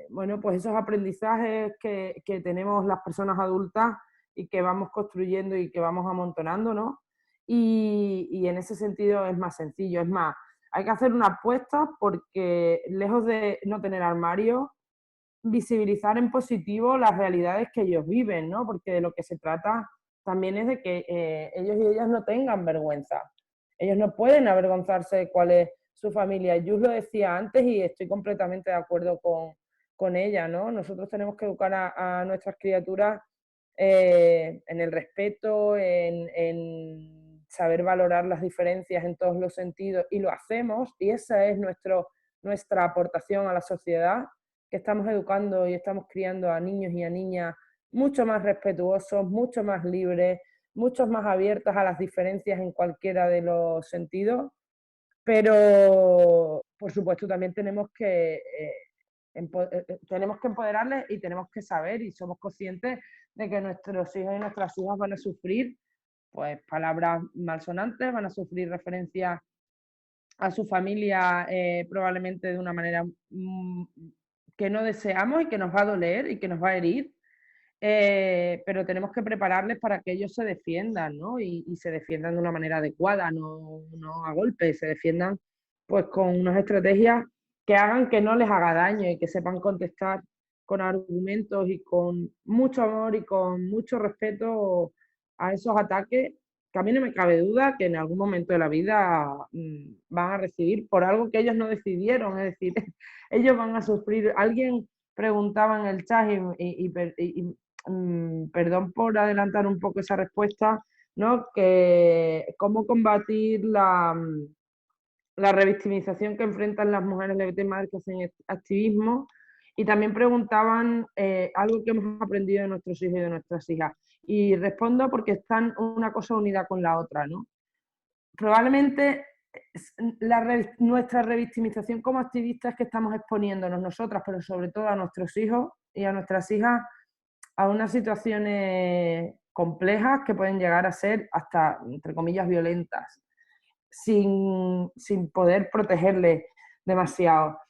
bueno, pues esos aprendizajes que tenemos las personas adultas y que vamos construyendo y que vamos amontonando, ¿no? Y en ese sentido es más sencillo. Es más, hay que hacer una apuesta porque, lejos de no tener armario, visibilizar en positivo las realidades que ellos viven, ¿no? Porque de lo que se trata también es de que ellos y ellas no tengan vergüenza. Ellos no pueden avergonzarse de cuál es su familia. Yo lo decía antes y estoy completamente de acuerdo con ella, ¿no? Nosotros tenemos que educar a nuestras criaturas en el respeto, en saber valorar las diferencias en todos los sentidos, y lo hacemos, y esa es nuestra aportación a la sociedad, que estamos educando y estamos criando a niños y a niñas mucho más respetuosos, mucho más libres, mucho más abiertos a las diferencias en cualquiera de los sentidos, pero por supuesto también tenemos que empoderarles y tenemos que saber, y somos conscientes de que nuestros hijos y nuestras hijas van a sufrir pues palabras malsonantes, van a sufrir referencias a su familia probablemente de una manera que no deseamos y que nos va a doler y que nos va a herir, pero tenemos que prepararles para que ellos se defiendan, ¿no? Y se defiendan de una manera adecuada, no a golpes, se defiendan pues con unas estrategias que hagan que no les haga daño y que sepan contestar con argumentos y con mucho amor y con mucho respeto a esos ataques, que a mí no me cabe duda que en algún momento de la vida van a recibir por algo que ellos no decidieron, es decir, ellos van a sufrir. Alguien preguntaba en el chat perdón por adelantar un poco esa respuesta, ¿no? Que cómo combatir la revictimización que enfrentan las mujeres LGBT madres que hacen activismo, y también preguntaban algo que hemos aprendido de nuestros hijos y de nuestras hijas. Y respondo porque están una cosa unida con la otra, ¿no? Probablemente nuestra revictimización como activistas es que estamos exponiéndonos nosotras, pero sobre todo a nuestros hijos y a nuestras hijas, a unas situaciones complejas que pueden llegar a ser hasta, entre comillas, violentas, sin poder protegerles demasiado.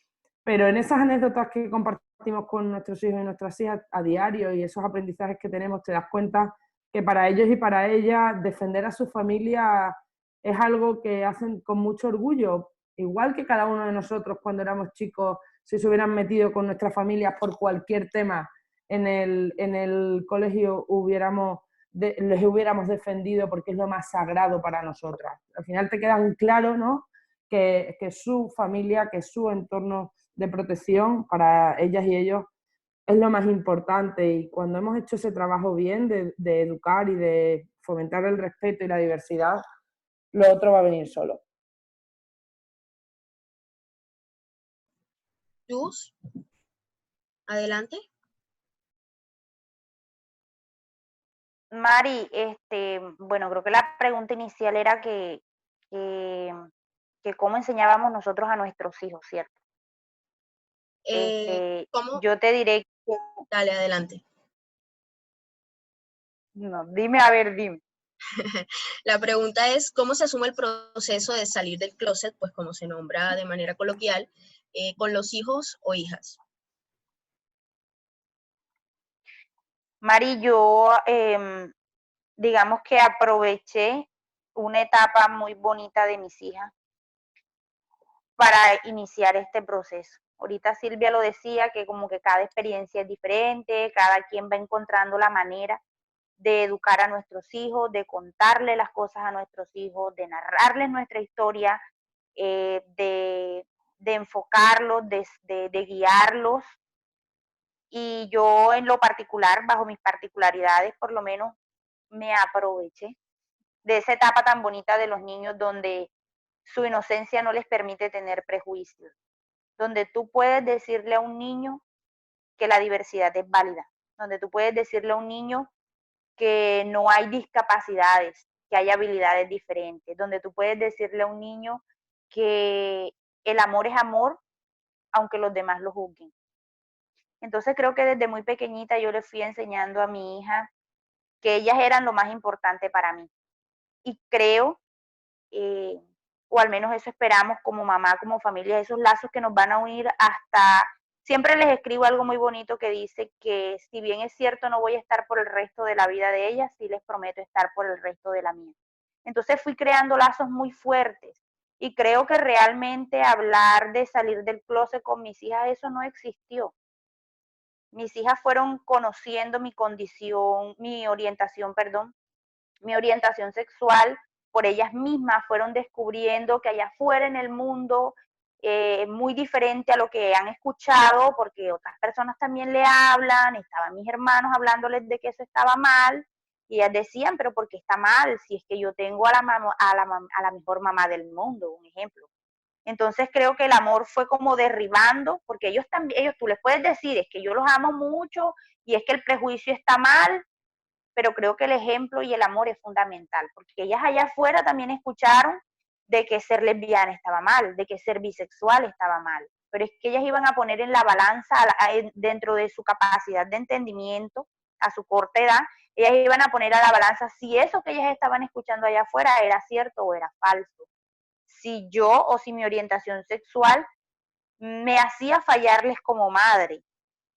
Pero en esas anécdotas que compartimos con nuestros hijos y nuestras hijas a diario, y esos aprendizajes que tenemos, te das cuenta que para ellos y para ellas defender a su familia es algo que hacen con mucho orgullo, igual que cada uno de nosotros cuando éramos chicos, si se hubieran metido con nuestras familias por cualquier tema en el colegio, les hubiéramos defendido porque es lo más sagrado para nosotras. Al final te queda claro, ¿no?, que su familia, que su entorno de protección para ellas y ellos es lo más importante, y cuando hemos hecho ese trabajo bien de educar y de fomentar el respeto y la diversidad, lo otro va a venir solo. Luz, adelante. Mari, bueno, creo que la pregunta inicial era que cómo enseñábamos nosotros a nuestros hijos, ¿cierto? ¿Cómo? Yo te diré que... Dale, adelante. No, dime, a ver, dime. La pregunta es, ¿cómo se asume el proceso de salir del closet, pues como se nombra de manera coloquial, con los hijos o hijas? Mari, yo digamos que aproveché una etapa muy bonita de mis hijas, para iniciar este proceso. Ahorita Silvia lo decía, que como que cada experiencia es diferente, cada quien va encontrando la manera de educar a nuestros hijos, de contarle las cosas a nuestros hijos, de narrarles nuestra historia, de enfocarlos, de guiarlos. Y yo en lo particular, bajo mis particularidades, por lo menos me aproveché de esa etapa tan bonita de los niños donde su inocencia no les permite tener prejuicios, donde tú puedes decirle a un niño que la diversidad es válida, donde tú puedes decirle a un niño que no hay discapacidades, que hay habilidades diferentes, donde tú puedes decirle a un niño que el amor es amor, aunque los demás lo juzguen. Entonces creo que desde muy pequeñita yo le fui enseñando a mi hija que ellas eran lo más importante para mí. Y creo, eh, o al menos eso esperamos como mamá, como familia, esos lazos que nos van a unir hasta... Siempre les escribo algo muy bonito que dice que si bien es cierto no voy a estar por el resto de la vida de ellas, sí les prometo estar por el resto de la mía. Entonces fui creando lazos muy fuertes y creo que realmente hablar de salir del closet con mis hijas, eso no existió. Mis hijas fueron conociendo mi condición, mi orientación sexual por ellas mismas, fueron descubriendo que allá afuera en el mundo, muy diferente a lo que han escuchado, porque otras personas también le hablan, estaban mis hermanos hablándoles de que eso estaba mal, y ellas decían, pero ¿por qué está mal? Si es que yo tengo a la mejor mamá del mundo, un ejemplo. Entonces creo que el amor fue como derribando, porque ellos también, ellos tú les puedes decir, es que yo los amo mucho y es que el prejuicio está mal, pero creo que el ejemplo y el amor es fundamental, porque ellas allá afuera también escucharon de que ser lesbiana estaba mal, de que ser bisexual estaba mal, pero es que ellas iban a poner en la balanza dentro de su capacidad de entendimiento a su corta edad, ellas iban a poner a la balanza si eso que ellas estaban escuchando allá afuera era cierto o era falso, si yo o si mi orientación sexual me hacía fallarles como madre,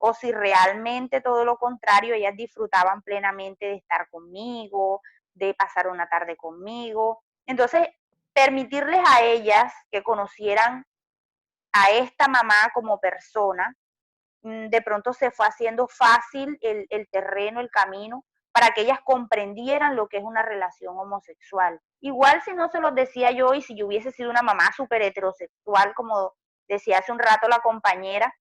o si realmente todo lo contrario, ellas disfrutaban plenamente de estar conmigo, de pasar una tarde conmigo. Entonces, permitirles a ellas que conocieran a esta mamá como persona, de pronto se fue haciendo fácil el terreno, el camino, para que ellas comprendieran lo que es una relación homosexual. Igual si no se los decía yo y si yo hubiese sido una mamá súper heterosexual, como decía hace un rato la compañera,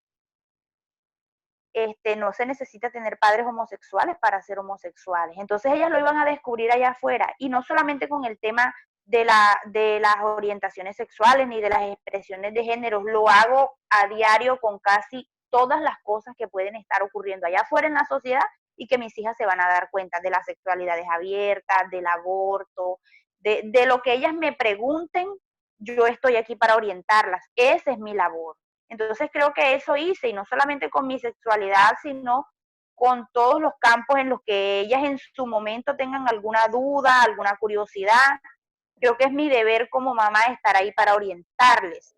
no se necesita tener padres homosexuales para ser homosexuales. Entonces ellas lo iban a descubrir allá afuera y no solamente con el tema de las orientaciones sexuales ni de las expresiones de género, lo hago a diario con casi todas las cosas que pueden estar ocurriendo allá afuera en la sociedad y que mis hijas se van a dar cuenta de las sexualidades abiertas, del aborto, de lo que ellas me pregunten, yo estoy aquí para orientarlas. Esa es mi labor. Entonces creo que eso hice, y no solamente con mi sexualidad, sino con todos los campos en los que ellas en su momento tengan alguna duda, alguna curiosidad. Creo que es mi deber como mamá estar ahí para orientarles.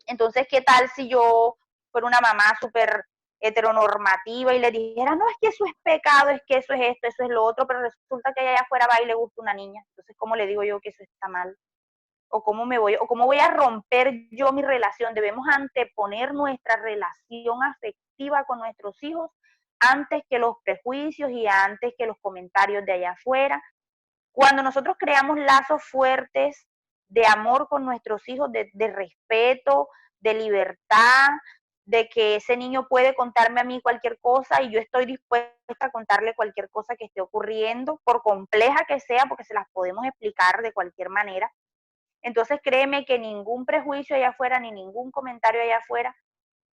Entonces, ¿qué tal si yo fuera una mamá súper heteronormativa y le dijera, no, es que eso es pecado, es que eso es esto, eso es lo otro, pero resulta que allá afuera va y le gusta una niña? Entonces, ¿cómo le digo yo que eso está mal? O cómo voy a romper yo mi relación. Debemos anteponer nuestra relación afectiva con nuestros hijos antes que los prejuicios y antes que los comentarios de allá afuera. Cuando nosotros creamos lazos fuertes de amor con nuestros hijos, de respeto, de libertad, de que ese niño puede contarme a mí cualquier cosa y yo estoy dispuesta a contarle cualquier cosa que esté ocurriendo, por compleja que sea, porque se las podemos explicar de cualquier manera. Entonces créeme que ningún prejuicio allá afuera ni ningún comentario allá afuera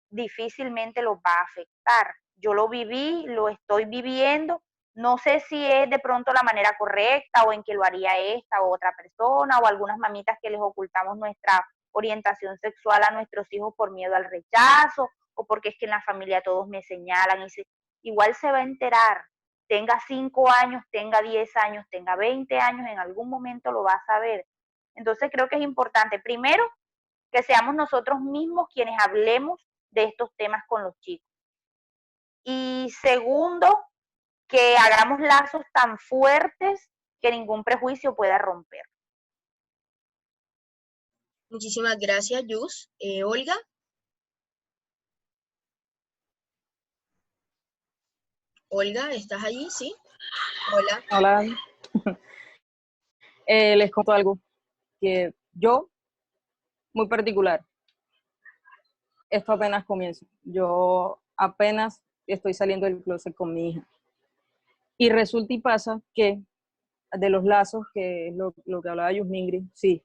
difícilmente los va a afectar. Yo lo viví, lo estoy viviendo, no sé si es de pronto la manera correcta o en que lo haría esta u otra persona o algunas mamitas que les ocultamos nuestra orientación sexual a nuestros hijos por miedo al rechazo o porque es que en la familia todos me señalan y igual se va a enterar, tenga 5 años, tenga 10 años, tenga 20 años, en algún momento lo va a saber. Entonces creo que es importante, primero, que seamos nosotros mismos quienes hablemos de estos temas con los chicos. Y segundo, que hagamos lazos tan fuertes que ningún prejuicio pueda romper. Muchísimas gracias, Yus. Olga. Olga, ¿estás allí? Sí. Hola. Hola, les cuento algo que yo, muy particular, esto apenas comienza. Yo apenas estoy saliendo del closet con mi hija. Y resulta y pasa que de los lazos, que es lo que hablaba Yusmingri, sí,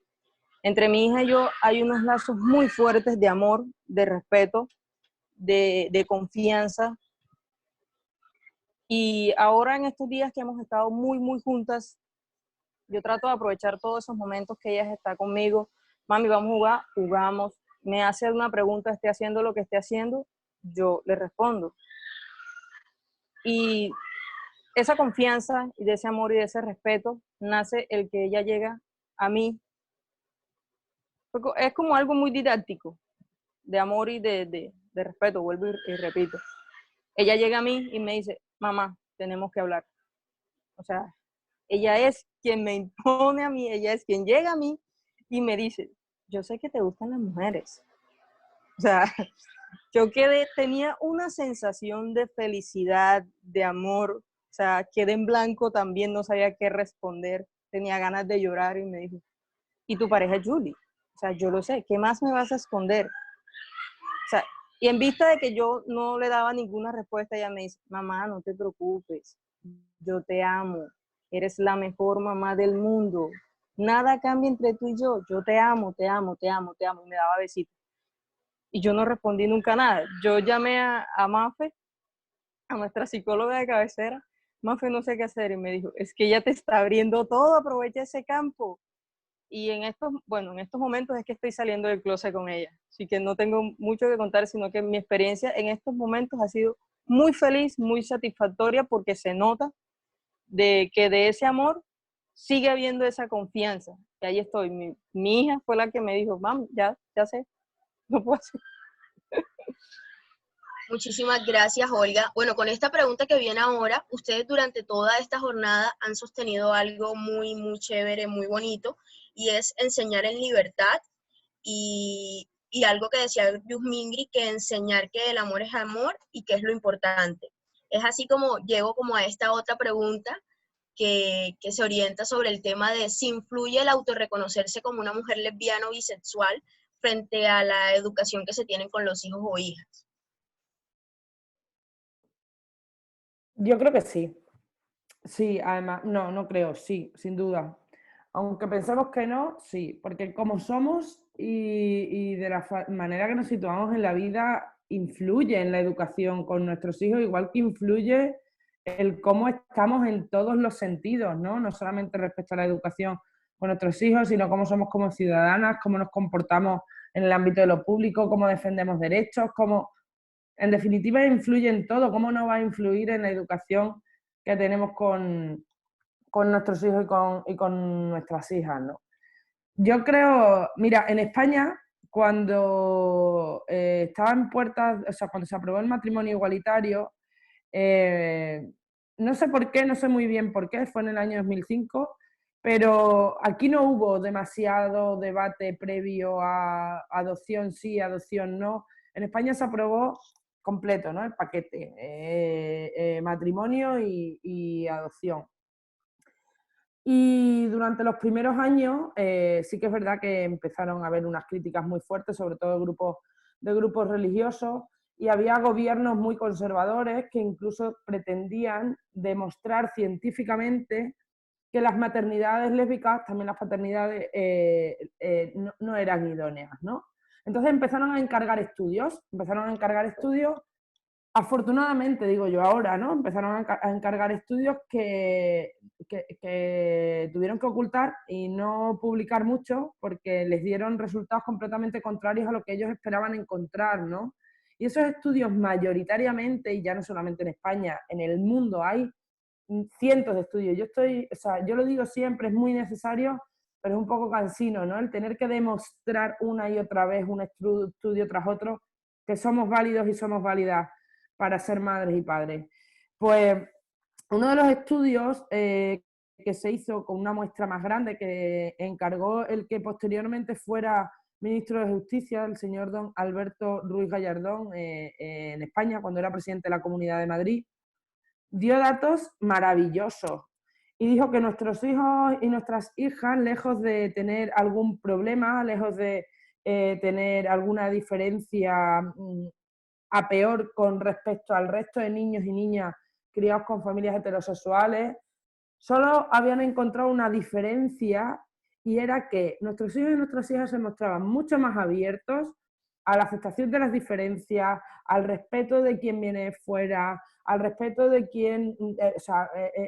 entre mi hija y yo hay unos lazos muy fuertes de amor, de respeto, de confianza. Y ahora en estos días que hemos estado muy juntas, yo trato de aprovechar todos esos momentos que ella está conmigo. Mami, vamos a jugar, jugamos. Me hace una pregunta, esté haciendo lo que esté haciendo, yo le respondo. Y esa confianza y de ese amor y de ese respeto nace el que ella llega a mí. Es como algo muy didáctico, de amor y de respeto, vuelvo y repito. Ella llega a mí y me dice, mamá, tenemos que hablar. O sea, ella es quien me impone a mí, ella es quien llega a mí y me dice, yo sé que te gustan las mujeres. O sea, yo tenía una sensación de felicidad, de amor, o sea, quedé en blanco también, no sabía qué responder, tenía ganas de llorar y me dijo, ¿y tu pareja es Julie? O sea, yo lo sé, ¿qué más me vas a esconder? O sea, y en vista de que yo no le daba ninguna respuesta, ella me dice, mamá, no te preocupes, yo te amo, eres la mejor mamá del mundo, nada cambia entre tú y yo te amo, te amo, te amo, te amo, y me daba besitos. Y yo no respondí nunca nada. Yo llamé a Mafe, a nuestra psicóloga de cabecera. Mafe, no sé qué hacer, y me dijo, es que ella te está abriendo todo, aprovecha ese campo. Y en estos momentos es que estoy saliendo del closet con ella. Así que no tengo mucho que contar, sino que mi experiencia en estos momentos ha sido muy feliz, muy satisfactoria, porque se nota de que de ese amor sigue habiendo esa confianza. Y ahí estoy. Mi hija fue la que me dijo, mam, ya sé, no puedo hacer. Muchísimas gracias, Olga. Bueno, con esta pregunta que viene ahora, ustedes durante toda esta jornada han sostenido algo muy chévere, muy bonito, y es enseñar en libertad y algo que decía Yusmingri, que enseñar que el amor es amor y que es lo importante. Es así como llego como a esta otra pregunta que se orienta sobre el tema de si influye el autorreconocerse como una mujer lesbiana o bisexual frente a la educación que se tienen con los hijos o hijas. Yo creo que sí. Sí, además, no creo, sí, sin duda. Aunque pensemos que no, sí, porque como somos y de la manera que nos situamos en la vida, influye en la educación con nuestros hijos, igual que influye el cómo estamos en todos los sentidos, ¿no? No solamente respecto a la educación con nuestros hijos, sino cómo somos como ciudadanas, cómo nos comportamos en el ámbito de lo público, cómo defendemos derechos, cómo, en definitiva, influye en todo, cómo no va a influir en la educación que tenemos con nuestros hijos y con nuestras hijas, ¿no? Yo creo, mira, en España, cuando estaba en puertas, o sea, cuando se aprobó el matrimonio igualitario, no sé por qué, no sé muy bien por qué, fue en el año 2005, pero aquí no hubo demasiado debate previo a adopción sí, adopción no. En España se aprobó completo, ¿no? El paquete, matrimonio y adopción. Y durante los primeros años sí que es verdad que empezaron a haber unas críticas muy fuertes, sobre todo de grupos religiosos, y había gobiernos muy conservadores que incluso pretendían demostrar científicamente que las maternidades lésbicas, también las paternidades, no eran idóneas, ¿no? Entonces empezaron a encargar estudios, afortunadamente, digo yo ahora, ¿no? Empezaron a encargar estudios que tuvieron que ocultar y no publicar mucho porque les dieron resultados completamente contrarios a lo que ellos esperaban encontrar, ¿no? Y esos estudios mayoritariamente, y ya no solamente en España, en el mundo hay cientos de estudios. Yo lo digo siempre, es muy necesario, pero es un poco cansino, ¿no? El tener que demostrar una y otra vez, un estudio tras otro, que somos válidos y somos válidas para ser madres y padres. Pues uno de los estudios que se hizo con una muestra más grande, que encargó el que posteriormente fuera ministro de Justicia, el señor don Alberto Ruiz Gallardón, en España, cuando era presidente de la Comunidad de Madrid, dio datos maravillosos y dijo que nuestros hijos y nuestras hijas, lejos de tener algún problema, lejos de tener alguna diferencia a peor con respecto al resto de niños y niñas criados con familias heterosexuales, solo habían encontrado una diferencia, y era que nuestros hijos y nuestras hijas se mostraban mucho más abiertos a la aceptación de las diferencias, al respeto de quien viene fuera, al respeto de quien,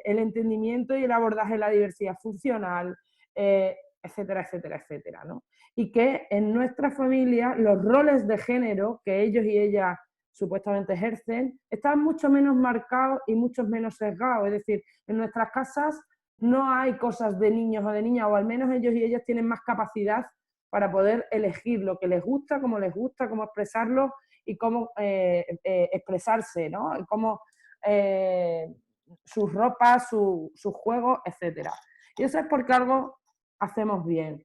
el entendimiento y el abordaje de la diversidad funcional, etcétera, etcétera, etcétera, ¿no? Y que en nuestra familia los roles de género que ellos y ellas supuestamente ejercen, están mucho menos marcados y mucho menos sesgados. Es decir, en nuestras casas no hay cosas de niños o de niñas, o al menos ellos y ellas tienen más capacidad para poder elegir lo que les gusta, cómo expresarlo y cómo expresarse, ¿no? Y cómo sus ropas, sus juegos, etcétera. Y eso es porque algo hacemos bien.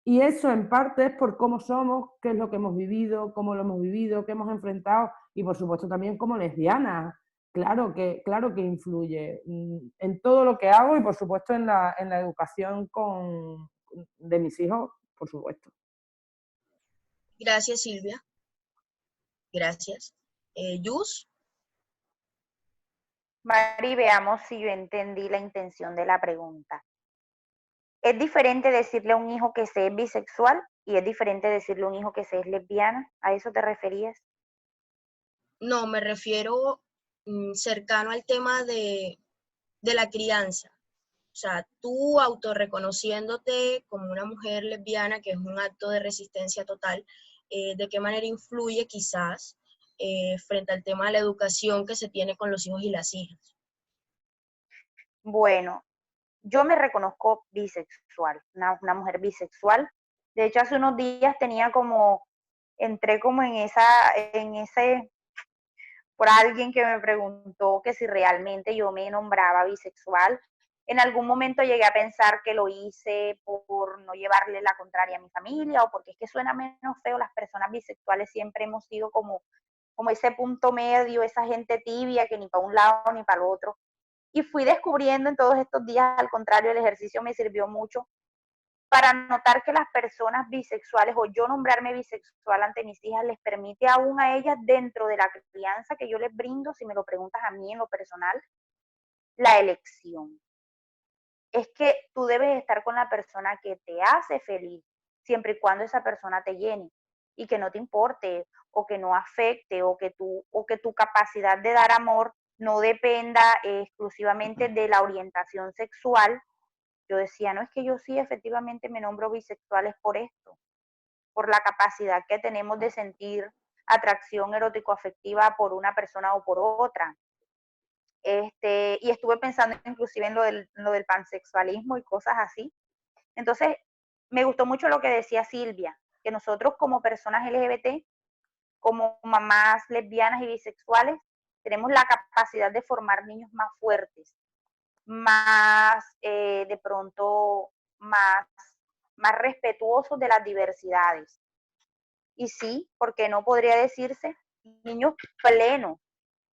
Y eso en parte es por cómo somos, qué es lo que hemos vivido, cómo lo hemos vivido, qué hemos enfrentado, y por supuesto también como lesbianas. Claro que influye en todo lo que hago y por supuesto en la educación de mis hijos, por supuesto. Gracias, Silvia. Gracias. Yus. Mari, veamos si yo entendí la intención de la pregunta. ¿Es diferente decirle a un hijo que se es bisexual y es diferente decirle a un hijo que se es lesbiana? ¿A eso te referías? No, me refiero cercano al tema de la crianza. O sea, tú autorreconociéndote como una mujer lesbiana, que es un acto de resistencia total, ¿de qué manera influye quizás frente al tema de la educación que se tiene con los hijos y las hijas? Bueno, yo me reconozco bisexual, una mujer bisexual. De hecho, hace unos días entré como en ese, por alguien que me preguntó que si realmente yo me nombraba bisexual. En algún momento llegué a pensar que lo hice por no llevarle la contraria a mi familia o porque es que suena menos feo. Las personas bisexuales siempre hemos sido como ese punto medio, esa gente tibia que ni para un lado ni para el otro. Y fui descubriendo en todos estos días, al contrario, el ejercicio me sirvió mucho para notar que las personas bisexuales, o yo nombrarme bisexual ante mis hijas, les permite aún a ellas, dentro de la crianza que yo les brindo, si me lo preguntas a mí en lo personal, la elección. Es que tú debes estar con la persona que te hace feliz, siempre y cuando esa persona te llene y que no te importe o que no afecte o que tu capacidad de dar amor no dependa exclusivamente de la orientación sexual. Yo decía, no, es que yo sí efectivamente me nombro bisexual es por esto, por la capacidad que tenemos de sentir atracción erótico-afectiva por una persona o por otra. Y estuve pensando inclusive en lo del pansexualismo y cosas así. Entonces, me gustó mucho lo que decía Silvia, que nosotros como personas LGBT, como mamás lesbianas y bisexuales, tenemos la capacidad de formar niños más fuertes, más de pronto más respetuosos de las diversidades. Y sí, porque no podría decirse niños plenos,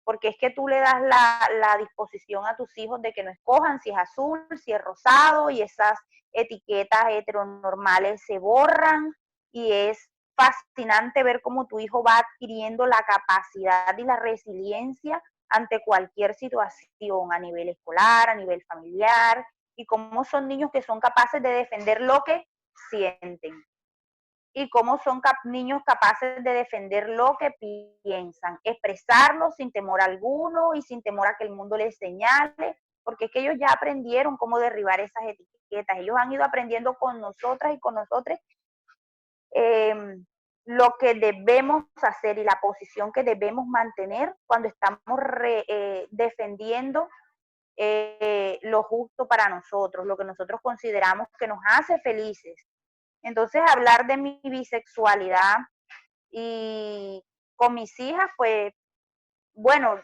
porque es que tú le das la disposición a tus hijos de que no escojan si es azul, si es rosado, y esas etiquetas heteronormales se borran, y es fascinante ver cómo tu hijo va adquiriendo la capacidad y la resiliencia ante cualquier situación a nivel escolar, a nivel familiar, y cómo son niños que son capaces de defender lo que sienten. Y cómo son niños capaces de defender lo que piensan, expresarlo sin temor alguno y sin temor a que el mundo les señale, porque es que ellos ya aprendieron cómo derribar esas etiquetas. Ellos han ido aprendiendo con nosotras y con nosotros lo que debemos hacer y la posición que debemos mantener cuando estamos defendiendo lo justo para nosotros, lo que nosotros consideramos que nos hace felices. Entonces, hablar de mi bisexualidad y con mis hijas, pues, bueno,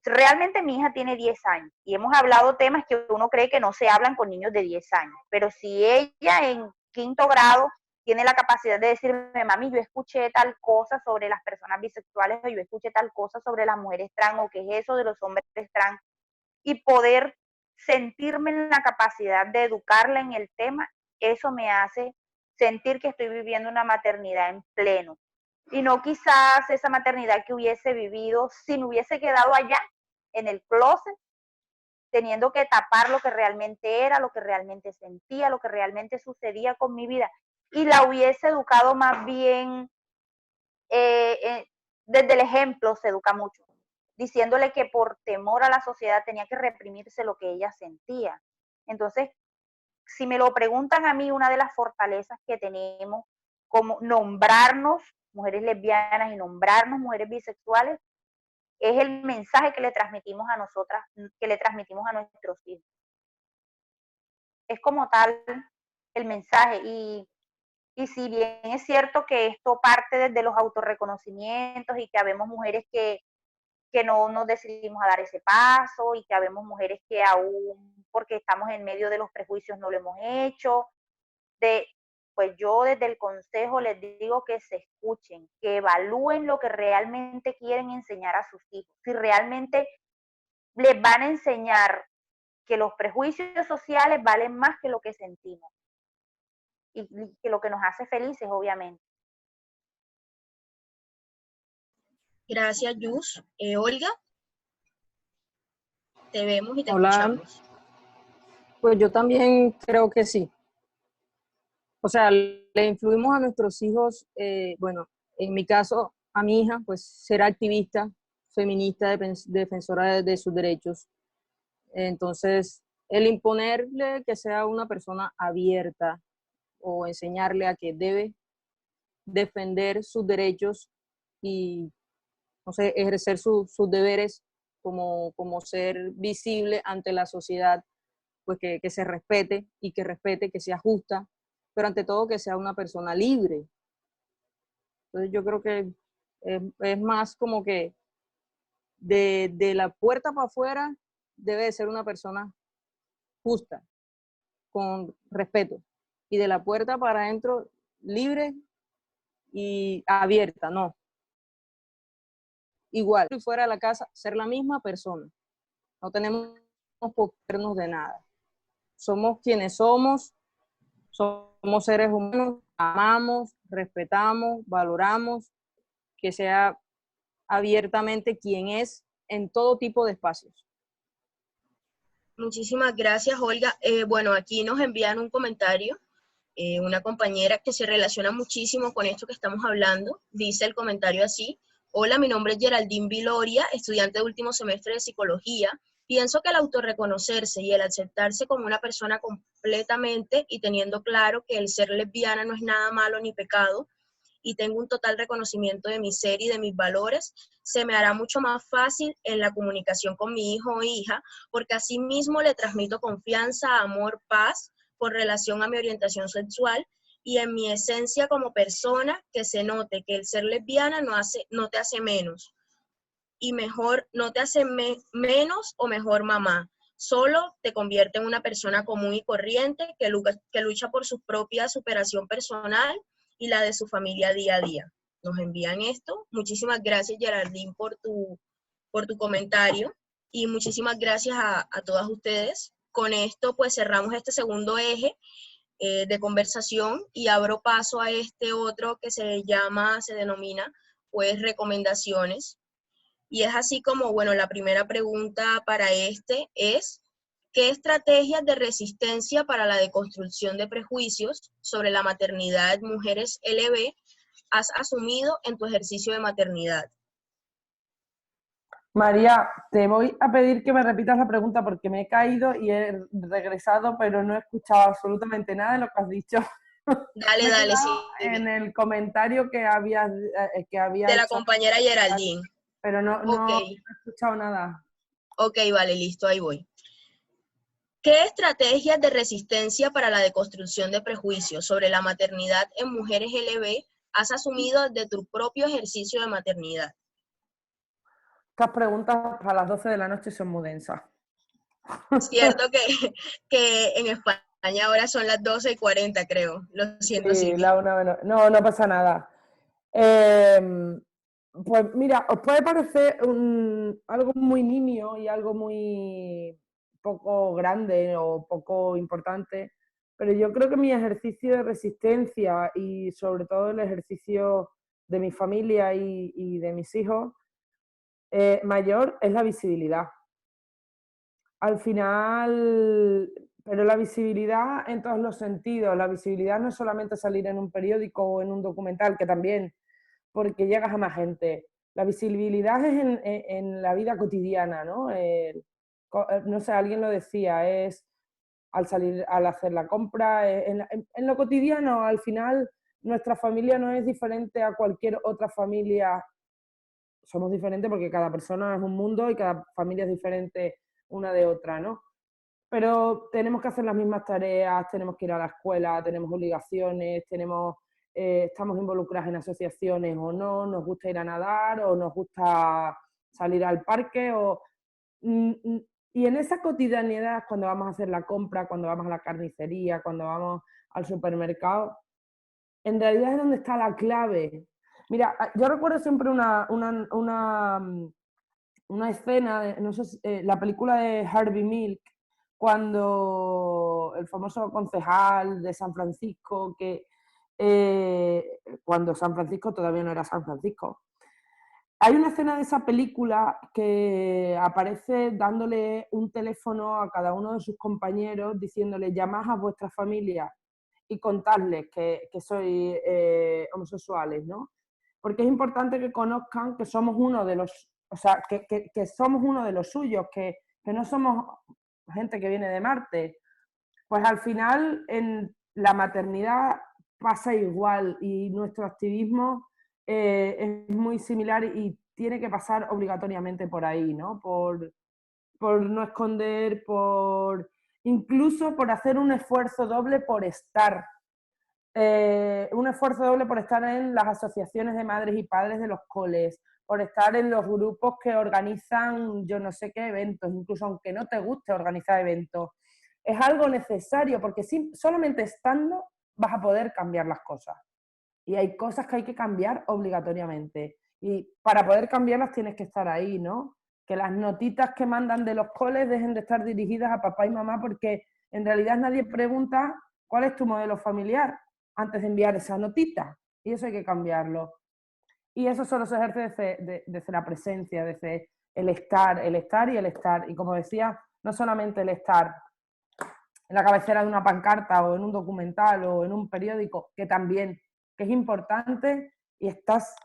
realmente mi hija tiene 10 años y hemos hablado temas que uno cree que no se hablan con niños de 10 años, pero si ella en 5º grado tiene la capacidad de decirme, mami, yo escuché tal cosa sobre las personas bisexuales, o yo escuché tal cosa sobre las mujeres trans, o qué es eso de los hombres trans, y poder sentirme en la capacidad de educarla en el tema, eso me hace sentir que estoy viviendo una maternidad en pleno. Y no quizás esa maternidad que hubiese vivido si me hubiese quedado allá, en el closet, teniendo que tapar lo que realmente era, lo que realmente sentía, lo que realmente sucedía con mi vida. Y la hubiese educado más bien, desde el ejemplo se educa mucho, diciéndole que por temor a la sociedad tenía que reprimirse lo que ella sentía. Entonces, si me lo preguntan a mí, una de las fortalezas que tenemos, como nombrarnos mujeres lesbianas y nombrarnos mujeres bisexuales, es el mensaje que le transmitimos a nosotras, que le transmitimos a nuestros hijos. Es como tal el mensaje. Y si bien es cierto que esto parte desde los autorreconocimientos y que habemos mujeres que no nos decidimos a dar ese paso y que habemos mujeres que aún, porque estamos en medio de los prejuicios, no lo hemos hecho, pues yo desde el consejo les digo que se escuchen, que evalúen lo que realmente quieren enseñar a sus hijos. Si realmente les van a enseñar que los prejuicios sociales valen más que lo que sentimos y que lo que nos hace felices, obviamente. Gracias, Yus. Olga, te vemos y te Hola, escuchamos. pues yo también creo que sí. O sea, le influimos a nuestros hijos, bueno, en mi caso, a mi hija, pues ser activista, feminista, defensora de sus derechos. Entonces, el imponerle que sea una persona abierta o enseñarle a que debe defender sus derechos y, no sé, ejercer sus deberes como ser visible ante la sociedad, pues que se respete y que respete, que sea justa, pero ante todo que sea una persona libre. Entonces yo creo que es más como que de la puerta para afuera debe de ser una persona justa, con respeto, y de la puerta para adentro libre y abierta, no. Igual, y fuera de la casa, ser la misma persona. No tenemos que vernos de nada. Somos quienes somos seres humanos, amamos, respetamos, valoramos, que sea abiertamente quien es en todo tipo de espacios. Muchísimas gracias, Olga. Bueno, aquí nos envían un comentario, una compañera que se relaciona muchísimo con esto que estamos hablando. Dice el comentario así: hola, mi nombre es Geraldine Viloria, estudiante de último semestre de psicología. Pienso que el autorreconocerse y el aceptarse como una persona completamente y teniendo claro que el ser lesbiana no es nada malo ni pecado, y tengo un total reconocimiento de mi ser y de mis valores, se me hará mucho más fácil en la comunicación con mi hijo o hija, porque así mismo le transmito confianza, amor, paz, con relación a mi orientación sexual y en mi esencia como persona, que se note que el ser lesbiana no te hace menos, y mejor, no te hace menos o mejor mamá, solo te convierte en una persona común y corriente que lucha por su propia superación personal y la de su familia día a día. Nos envían esto. Muchísimas gracias, Geraldine, por tu comentario, y muchísimas gracias a todas ustedes. Con esto pues cerramos este segundo eje de conversación y abro paso a este otro que se denomina pues recomendaciones. Y es así como, bueno, la primera pregunta para este es: ¿qué estrategias de resistencia para la deconstrucción de prejuicios sobre la maternidad mujeres LB has asumido en tu ejercicio de maternidad? María, te voy a pedir que me repitas la pregunta porque me he caído y he regresado, pero no he escuchado absolutamente nada de lo que has dicho. Dale, Me he dale, quedado sí. en el comentario que había De la hecho, compañera Geraldine. pero no Ok, he escuchado nada. ok, vale, listo, ahí voy. ¿Qué estrategias de resistencia para la deconstrucción de prejuicios sobre la maternidad en mujeres LB has asumido desde tu propio ejercicio de maternidad? Estas preguntas para las 12 de la noche son muy densas. Cierto que en España ahora son las 12:40, creo. Lo siento, Sí, Silvia. la una menos. No, no pasa nada. Pues mira, os puede parecer algo muy nimio y algo muy poco grande o poco importante, pero yo creo que mi ejercicio de resistencia y sobre todo el ejercicio de mi familia y de mis hijos mayor es la visibilidad. Al final, pero la visibilidad en todos los sentidos, la visibilidad no es solamente salir en un periódico o en un documental, que también, porque llegas a más gente. La visibilidad es en la vida cotidiana, ¿no? No sé, alguien lo decía, es al salir, al hacer la compra, en lo cotidiano, al final, nuestra familia no es diferente a cualquier otra familia. Somos diferentes porque cada persona es un mundo y cada familia es diferente una de otra, ¿no? Pero tenemos que hacer las mismas tareas, tenemos que ir a la escuela, tenemos obligaciones, estamos involucradas en asociaciones o no, nos gusta ir a nadar o nos gusta salir al parque y en esa cotidianidad, cuando vamos a hacer la compra, cuando vamos a la carnicería, cuando vamos al supermercado, en realidad es donde está la clave. Mira, yo recuerdo siempre una escena, no sé, la película de Harvey Milk, cuando el famoso concejal de San Francisco, cuando San Francisco todavía no era San Francisco. Hay una escena de esa película que aparece dándole un teléfono a cada uno de sus compañeros, diciéndole: llamad a vuestra familia y contadles que sois homosexuales, ¿no? Porque es importante que conozcan que somos uno de los, o sea, que somos uno de los suyos, que no somos gente que viene de Marte. Pues al final en la maternidad pasa igual y nuestro activismo es muy similar y tiene que pasar obligatoriamente por ahí, ¿no? Por no esconder, incluso por hacer un esfuerzo doble por estar. Un esfuerzo doble por estar en las asociaciones de madres y padres de los coles, por estar en los grupos que organizan yo no sé qué eventos, incluso aunque no te guste organizar eventos. Es algo necesario porque solamente estando vas a poder cambiar las cosas. Y hay cosas que hay que cambiar obligatoriamente. Y para poder cambiarlas tienes que estar ahí, ¿no? Que las notitas que mandan de los coles dejen de estar dirigidas a papá y mamá porque en realidad nadie pregunta cuál es tu modelo familiar antes de enviar esa notita. Y eso hay que cambiarlo. Y eso solo se ejerce desde la presencia, desde el estar y el estar. Y como decía, no solamente el estar en la cabecera de una pancarta o en un documental o en un periódico, que también, que es importante, y estás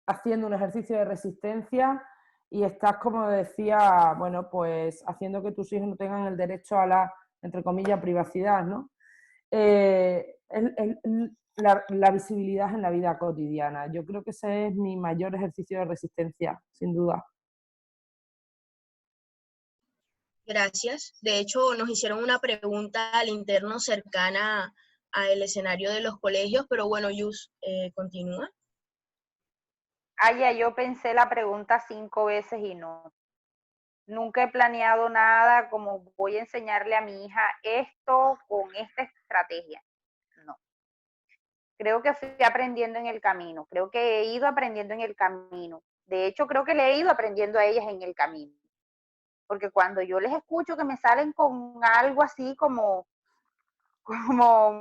haciendo un ejercicio de resistencia y estás, como decía, bueno, pues haciendo que tus hijos no tengan el derecho a la, entre comillas, privacidad, ¿no? La visibilidad en la vida cotidiana. Yo creo que ese es mi mayor ejercicio de resistencia, sin duda. Gracias. De hecho, nos hicieron una pregunta al interno cercana al escenario de los colegios, pero bueno, Yus, continúa. Ya yo pensé la pregunta 5 veces y no. Nunca he planeado nada como voy a enseñarle a mi hija esto con esta estrategia. No. Creo que fui aprendiendo en el camino. Creo que he ido aprendiendo en el camino. De hecho, creo que le he ido aprendiendo a ellas en el camino. Porque cuando yo les escucho que me salen con algo así como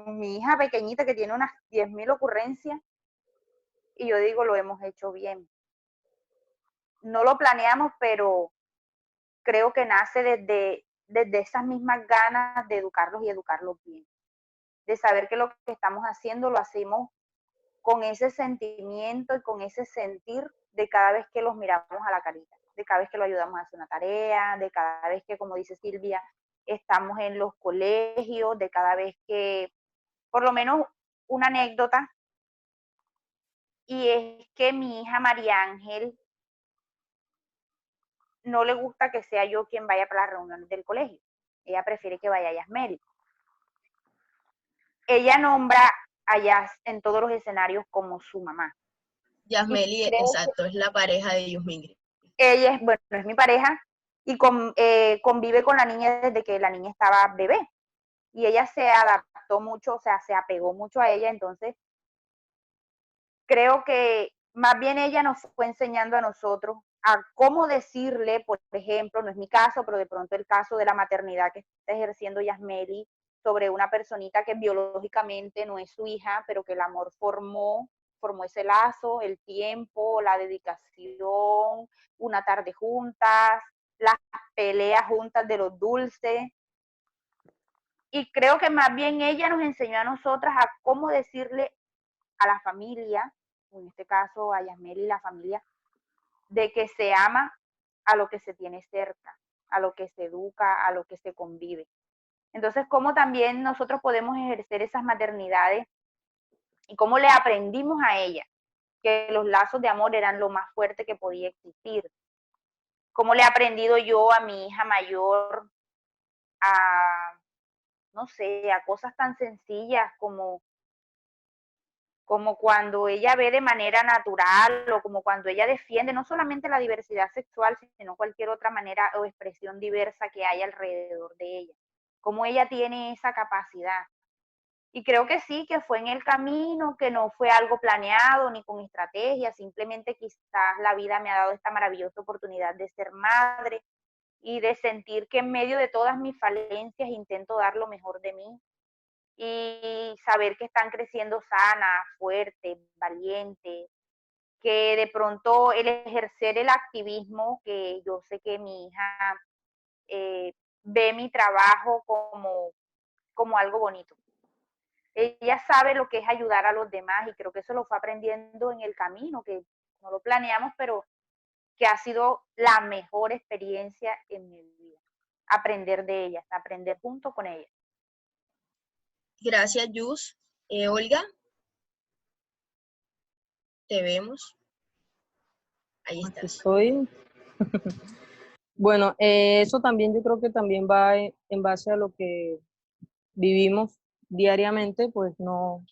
mi hija pequeñita que tiene unas 10.000 ocurrencias, y yo digo, lo hemos hecho bien. No lo planeamos, pero creo que nace desde esas mismas ganas de educarlos y educarlos bien. De saber que lo que estamos haciendo lo hacemos con ese sentimiento y con ese sentir de cada vez que los miramos a la carita, de cada vez que lo ayudamos a hacer una tarea, de cada vez que, como dice Silvia, estamos en los colegios, de cada vez que, por lo menos una anécdota, y es que mi hija María Ángel no le gusta que sea yo quien vaya para las reuniones del colegio. Ella prefiere que vaya Yasmel. Ella nombra a Yas en todos los escenarios como su mamá. Yasmeli, exacto, es la pareja de Yusmingri. Ella es mi pareja y convive con la niña desde que la niña estaba bebé. y ella se adaptó mucho, o sea, se apegó mucho a ella, entonces creo que más bien ella nos fue enseñando a nosotros a cómo decirle, por ejemplo, no es mi caso, pero de pronto el caso de la maternidad que está ejerciendo Yasmeli sobre una personita que biológicamente no es su hija, pero que el amor formó ese lazo, el tiempo, la dedicación, una tarde juntas, las peleas juntas de los dulces. Y creo que más bien ella nos enseñó a nosotras a cómo decirle a la familia, en este caso a Yasmeli y la familia, de que se ama a lo que se tiene cerca, a lo que se educa, a lo que se convive. Entonces, cómo también nosotros podemos ejercer esas maternidades y cómo le aprendimos a ella que los lazos de amor eran lo más fuerte que podía existir. Cómo le he aprendido yo a mi hija mayor a, no sé, a cosas tan sencillas como cuando ella ve de manera natural o como cuando ella defiende no solamente la diversidad sexual, sino cualquier otra manera o expresión diversa que haya alrededor de ella. Cómo ella tiene esa capacidad. Y creo que sí, que fue en el camino, que no fue algo planeado ni con estrategia, simplemente quizás la vida me ha dado esta maravillosa oportunidad de ser madre y de sentir que en medio de todas mis falencias intento dar lo mejor de mí y saber que están creciendo sanas, fuertes, valientes, que de pronto el ejercer el activismo, que yo sé que mi hija ve mi trabajo como algo bonito. Ella sabe lo que es ayudar a los demás y creo que eso lo fue aprendiendo en el camino, que no lo planeamos, pero que ha sido la mejor experiencia en mi vida. Aprender de ella, aprender junto con ella. Gracias, Yus. Olga, te vemos. Ahí Aquí estás. estoy. Bueno, eso también yo creo que también va en base a lo que vivimos diariamente, pues no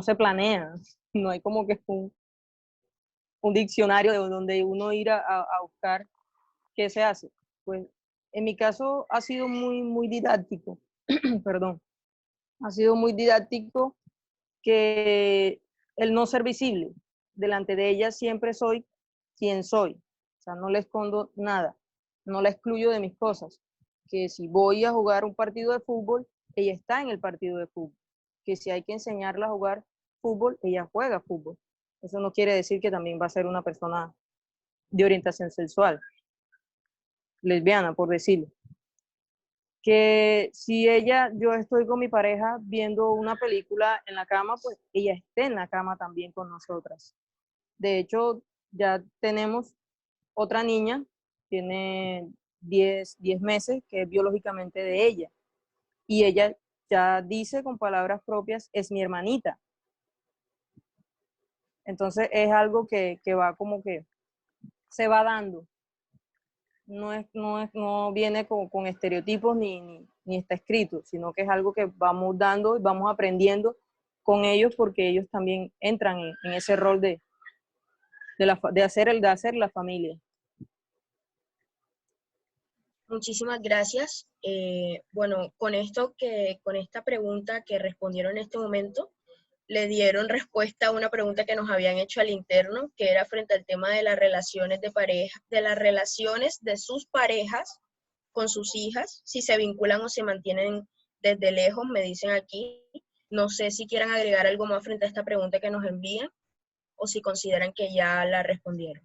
se planea, no hay como que un diccionario de donde uno ir a buscar qué se hace. Pues en mi caso ha sido muy didáctico, perdón, ha sido muy didáctico que el no ser visible. Delante de ella siempre soy quien soy, o sea, no le escondo nada, no la excluyo de mis cosas, que si voy a jugar un partido de fútbol, ella está en el partido de fútbol, que si hay que enseñarla a jugar fútbol, ella juega fútbol. Eso no quiere decir que también va a ser una persona de orientación sexual, lesbiana, por decirlo. Que si yo estoy con mi pareja viendo una película en la cama, pues ella esté en la cama también con nosotras. De hecho, ya tenemos otra niña, tiene 10 meses, que es biológicamente de ella. Y ella ya dice con palabras propias, es mi hermanita. Entonces es algo que va como que se va dando. No viene con estereotipos ni está escrito, sino que es algo que vamos dando y vamos aprendiendo con ellos porque ellos también entran en ese rol de hacer la familia. Muchísimas gracias. Bueno, con esta pregunta que respondieron en este momento, le dieron respuesta a una pregunta que nos habían hecho al interno, que era frente al tema de las relaciones de pareja, de las relaciones de sus parejas con sus hijas, si se vinculan o se mantienen desde lejos, me dicen aquí. No sé si quieran agregar algo más frente a esta pregunta que nos envían o si consideran que ya la respondieron.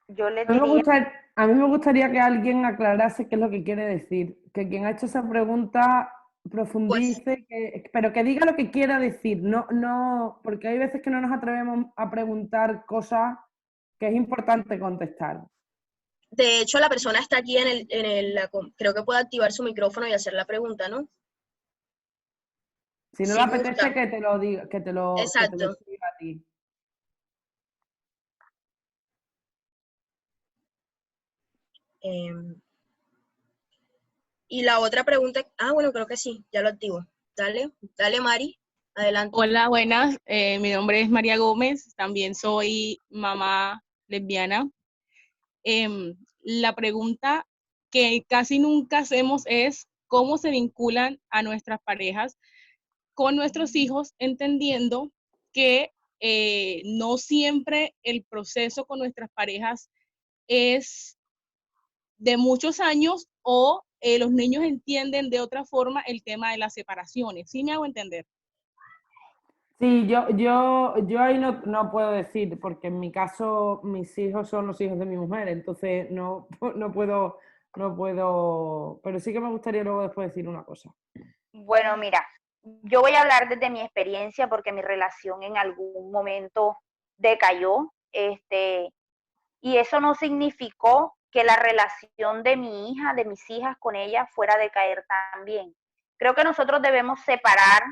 Yo les A mí diría, me gustaría que alguien aclarase qué es lo que quiere decir, que quien ha hecho esa pregunta profundice, pero que diga lo que quiera decir, no, porque hay veces que no nos atrevemos a preguntar cosas que es importante contestar. De hecho, la persona está aquí creo que puede activar su micrófono y hacer la pregunta, ¿no? Si no Sí, le apetece gusta. que te lo diga, que te lo Exacto. escriba a ti. Y la otra pregunta, bueno, creo que sí, ya lo activo. Dale Mari, adelante. Hola, buenas. Mi nombre es María Gómez, también soy mamá lesbiana. La pregunta que casi nunca hacemos es cómo se vinculan a nuestras parejas con nuestros hijos, entendiendo que no siempre el proceso con nuestras parejas es de muchos años o los niños entienden de otra forma el tema de las separaciones. ¿Sí me hago entender? Sí, yo ahí no puedo decir, porque en mi caso mis hijos son los hijos de mi mujer, entonces no puedo, pero sí que me gustaría luego después decir una cosa. Bueno, mira, yo voy a hablar desde mi experiencia porque mi relación en algún momento decayó, y eso no significó que la relación de mi hija, de mis hijas con ella fuera a decaer también. Creo que nosotros debemos separar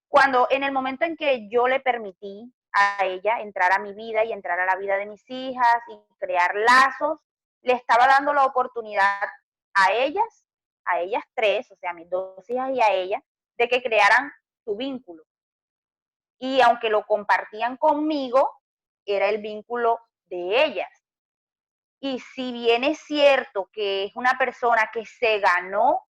cuando en el momento en que yo le permití a ella entrar a mi vida y entrar a la vida de mis hijas y crear lazos, le estaba dando la oportunidad a ellas tres, o sea, a mis dos hijas y a ella, de que crearan su vínculo. Y aunque lo compartían conmigo, era el vínculo de ellas. Y si bien es cierto que es una persona que se ganó,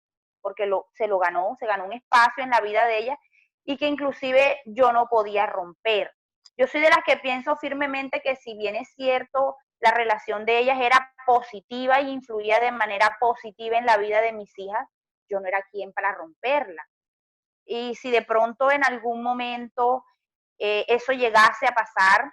porque se ganó un espacio en la vida de ella y que inclusive yo no podía romper. Yo soy de las que pienso firmemente que si bien es cierto, la relación de ellas era positiva e influía de manera positiva en la vida de mis hijas, yo no era quien para romperla. Y si de pronto en algún momento eso llegase a pasar,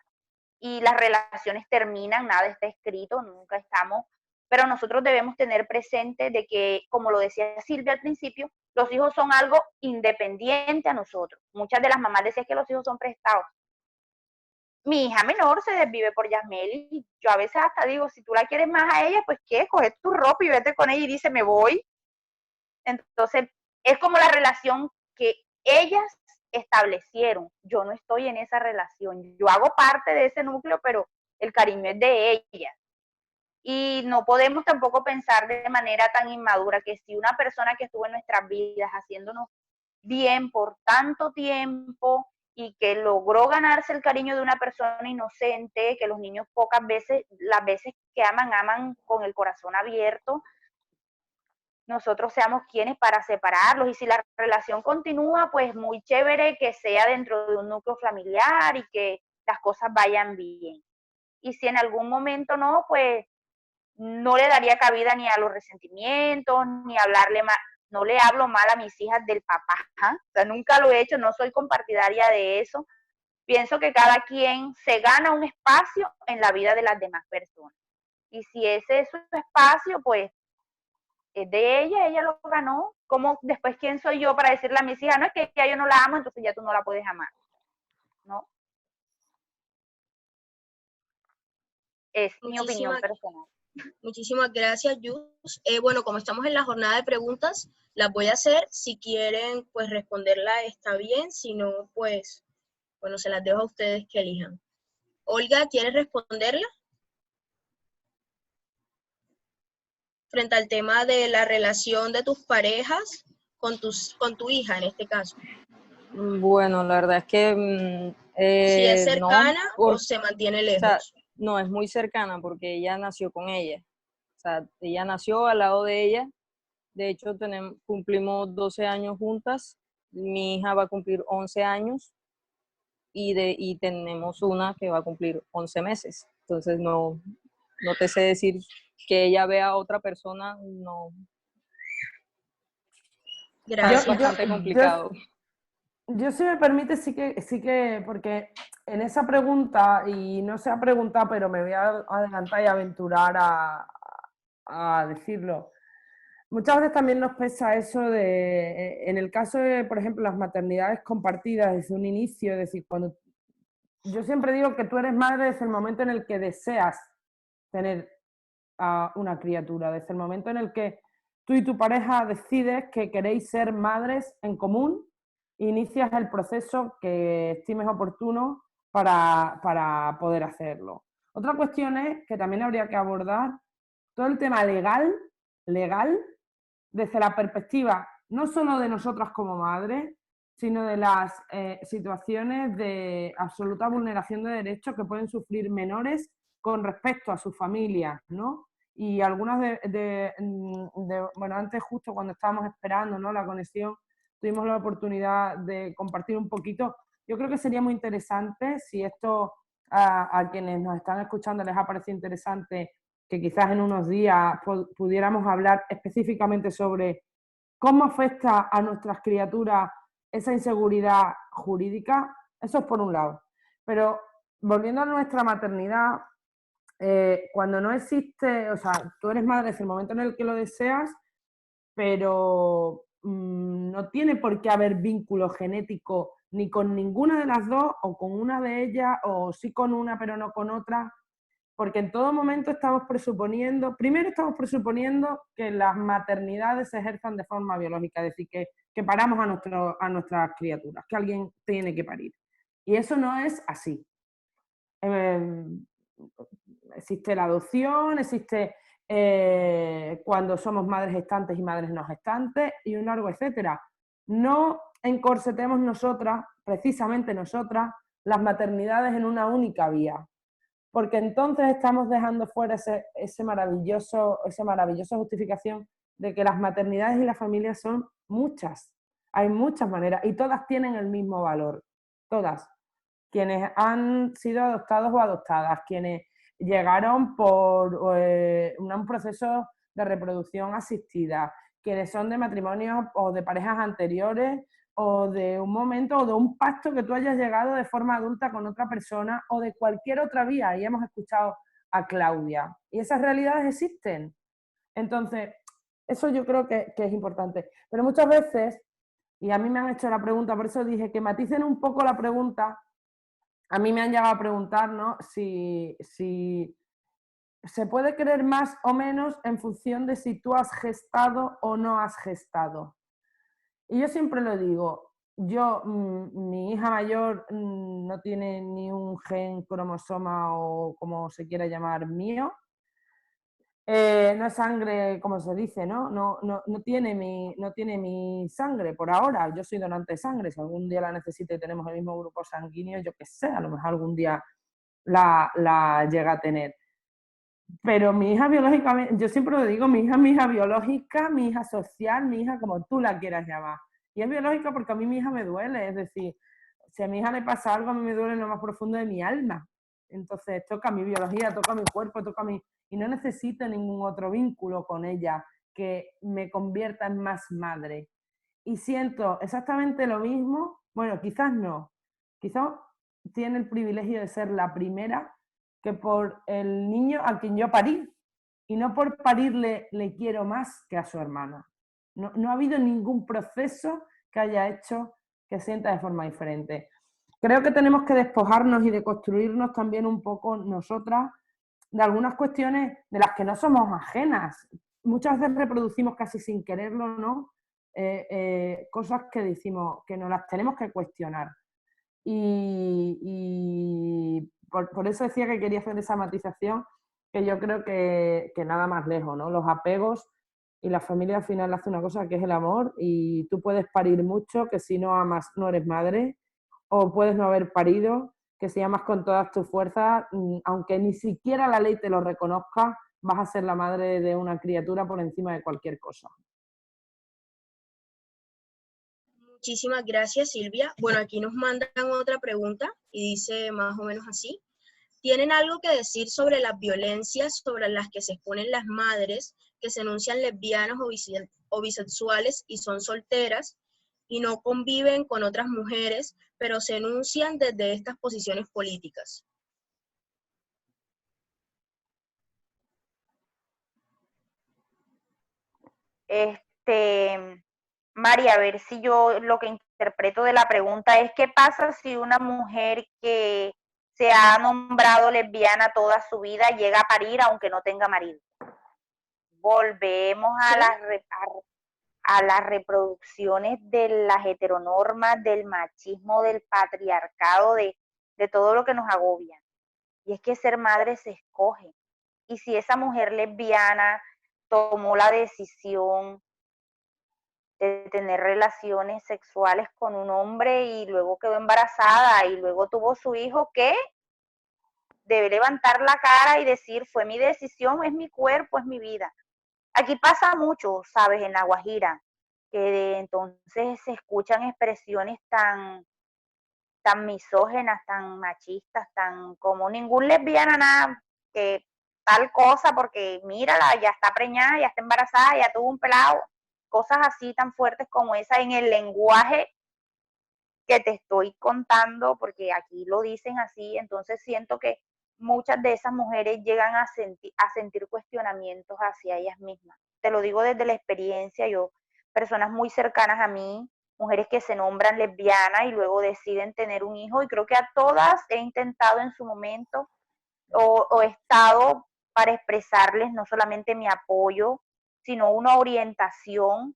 y las relaciones terminan, nada está escrito, nunca estamos, pero nosotros debemos tener presente de que, como lo decía Silvia al principio, los hijos son algo independiente a nosotros. Muchas de las mamás decían que los hijos son prestados. Mi hija menor se desvive por Yasmel y yo a veces hasta digo, si tú la quieres más a ella, pues qué, coge tu ropa y vete con ella y dice, me voy. Entonces, es como la relación que ellas establecieron. Yo no estoy en esa relación. Yo hago parte de ese núcleo, pero el cariño es de ellas. Y no podemos tampoco pensar de manera tan inmadura que si una persona que estuvo en nuestras vidas haciéndonos bien por tanto tiempo y que logró ganarse el cariño de una persona inocente, que los niños pocas veces, las veces que aman, aman con el corazón abierto, nosotros seamos quienes para separarlos. Y si la relación continúa, pues muy chévere que sea dentro de un núcleo familiar y que las cosas vayan bien. Y si en algún momento no, pues no le daría cabida ni a los resentimientos, ni hablarle mal, no le hablo mal a mis hijas del papá, ¿eh? O sea, nunca lo he hecho, no soy compartidaria de eso. Pienso que cada quien se gana un espacio en la vida de las demás personas. Y si ese es su espacio, pues es de ella lo ganó. ¿Cómo después quién soy yo para decirle a mis hijas, no es que ya yo no la amo, entonces ya tú no la puedes amar? ¿No? Es mi opinión personal. Muchísimas gracias, Yus. Bueno, como estamos en la jornada de preguntas, las voy a hacer. Si quieren, pues responderla está bien. Si no, pues, bueno, se las dejo a ustedes que elijan. Olga, ¿quieres responderla? Frente al tema de la relación de tus parejas con tu hija, en este caso. Bueno, la verdad es que Si es cercana no, o se mantiene lejos. O sea, no, es muy cercana porque ella nació con ella. O sea, ella nació al lado de ella. De hecho, cumplimos 12 años juntas. Mi hija va a cumplir 11 años y tenemos una que va a cumplir 11 meses. Entonces, no te sé decir que ella vea a otra persona, no. Gracias. Es bastante complicado. Yo, si me permite, sí que, porque en esa pregunta, y no se ha preguntado, pero me voy a adelantar y aventurar a decirlo. Muchas veces también nos pesa eso en el caso de, por ejemplo, las maternidades compartidas desde un inicio, es decir, cuando yo siempre digo que tú eres madre desde el momento en el que deseas tener a una criatura, desde el momento en el que tú y tu pareja decides que queréis ser madres en común, inicias el proceso que estimes oportuno para poder hacerlo. Otra cuestión es que también habría que abordar todo el tema legal, desde la perspectiva no solo de nosotras como madres, sino de las situaciones de absoluta vulneración de derechos que pueden sufrir menores con respecto a sus familias, ¿no? Y algunas bueno, antes justo cuando estábamos esperando, ¿no?, la conexión, tuvimos la oportunidad de compartir un poquito. Yo creo que sería muy interesante, si esto a quienes nos están escuchando les ha parecido interesante, que quizás en unos días pudiéramos hablar específicamente sobre cómo afecta a nuestras criaturas esa inseguridad jurídica. Eso es por un lado. Pero volviendo a nuestra maternidad, cuando no existe, o sea, tú eres madre desde el momento en el que lo deseas, pero no tiene por qué haber vínculo genético ni con ninguna de las dos, o con una de ellas, o sí con una pero no con otra, porque en todo momento estamos presuponiendo, primero estamos presuponiendo que las maternidades se ejerzan de forma biológica, es decir, que paramos a nuestras criaturas, que alguien tiene que parir. Y eso no es así. Existe la adopción, existe cuando somos madres gestantes y madres no gestantes, y un largo etcétera. No encorsetemos nosotras, precisamente nosotras, las maternidades en una única vía, porque entonces estamos dejando fuera esa maravillosa justificación de que las maternidades y las familias son muchas. Hay muchas maneras y todas tienen el mismo valor, todas. Quienes han sido adoptados o adoptadas, quienes llegaron por un proceso de reproducción asistida, quienes son de matrimonios o de parejas anteriores, o de un momento o de un pacto que tú hayas llegado de forma adulta con otra persona, o de cualquier otra vía. Y hemos escuchado a Claudia. Y esas realidades existen. Entonces, eso yo creo que es importante. Pero muchas veces, y a mí me han hecho la pregunta, por eso dije que maticen un poco la pregunta. A mí me han llegado a preguntar, ¿no?, si se puede querer más o menos en función de si tú has gestado o no has gestado. Y yo siempre lo digo, mi hija mayor no tiene ni un gen, cromosoma o como se quiera llamar mío. No es sangre, como se dice, ¿no? No tiene mi sangre por ahora. Yo soy donante de sangre. Si algún día la necesito y tenemos el mismo grupo sanguíneo, yo qué sé, a lo mejor algún día la llega a tener. Pero mi hija biológicamente, yo siempre lo digo, mi hija biológica, mi hija social, mi hija como tú la quieras llamar. Y es biológica porque a mí mi hija me duele, es decir, si a mi hija le pasa algo, a mí me duele en lo más profundo de mi alma. Entonces toca mi biología, toca mi cuerpo, toca mi... Y no necesito ningún otro vínculo con ella que me convierta en más madre. Y siento exactamente lo mismo, bueno, quizás no, quizás tiene el privilegio de ser la primera que por el niño a quien yo parí. Y no por parirle le quiero más que a su hermana. No ha habido ningún proceso que haya hecho que sienta de forma diferente. Creo que tenemos que despojarnos y deconstruirnos también un poco nosotras de algunas cuestiones de las que no somos ajenas. Muchas veces reproducimos casi sin quererlo, ¿no? Cosas que decimos que nos las tenemos que cuestionar. Y por eso decía que quería hacer esa matización, que yo creo que nada más lejos, ¿no? Los apegos y la familia al final hace una cosa que es el amor, y tú puedes parir mucho, que si no amas no eres madre, o puedes no haber parido, que si amas con todas tus fuerzas, aunque ni siquiera la ley te lo reconozca, vas a ser la madre de una criatura por encima de cualquier cosa. Muchísimas gracias, Silvia. Bueno, aquí nos mandan otra pregunta y dice más o menos así. ¿Tienen algo que decir sobre las violencias sobre las que se exponen las madres que se enuncian lesbianas o bisexuales y son solteras y no conviven con otras mujeres, pero se enuncian desde estas posiciones políticas? María, a ver si yo lo que interpreto de la pregunta es: ¿qué pasa si una mujer que se ha nombrado lesbiana toda su vida llega a parir aunque no tenga marido? Volvemos a las reproducciones de las heteronormas, del machismo, del patriarcado, de todo lo que nos agobia. Y es que ser madre se escoge. Y si esa mujer lesbiana tomó la decisión de tener relaciones sexuales con un hombre y luego quedó embarazada y luego tuvo su hijo, ¿qué? debe levantar la cara y decir, fue mi decisión, es mi cuerpo, es mi vida. Aquí pasa mucho, ¿sabes? En La Guajira, que entonces se escuchan expresiones tan misógenas, tan machistas, tan como ningún lesbiana nada, que tal cosa, porque mírala, ya está preñada, ya está embarazada, ya tuvo un pelado, cosas así tan fuertes como esa en el lenguaje que te estoy contando, porque aquí lo dicen así, entonces siento que muchas de esas mujeres llegan a sentir cuestionamientos hacia ellas mismas. Te lo digo desde la experiencia, yo, personas muy cercanas a mí, mujeres que se nombran lesbianas y luego deciden tener un hijo, y creo que a todas he intentado en su momento o he estado para expresarles no solamente mi apoyo, sino una orientación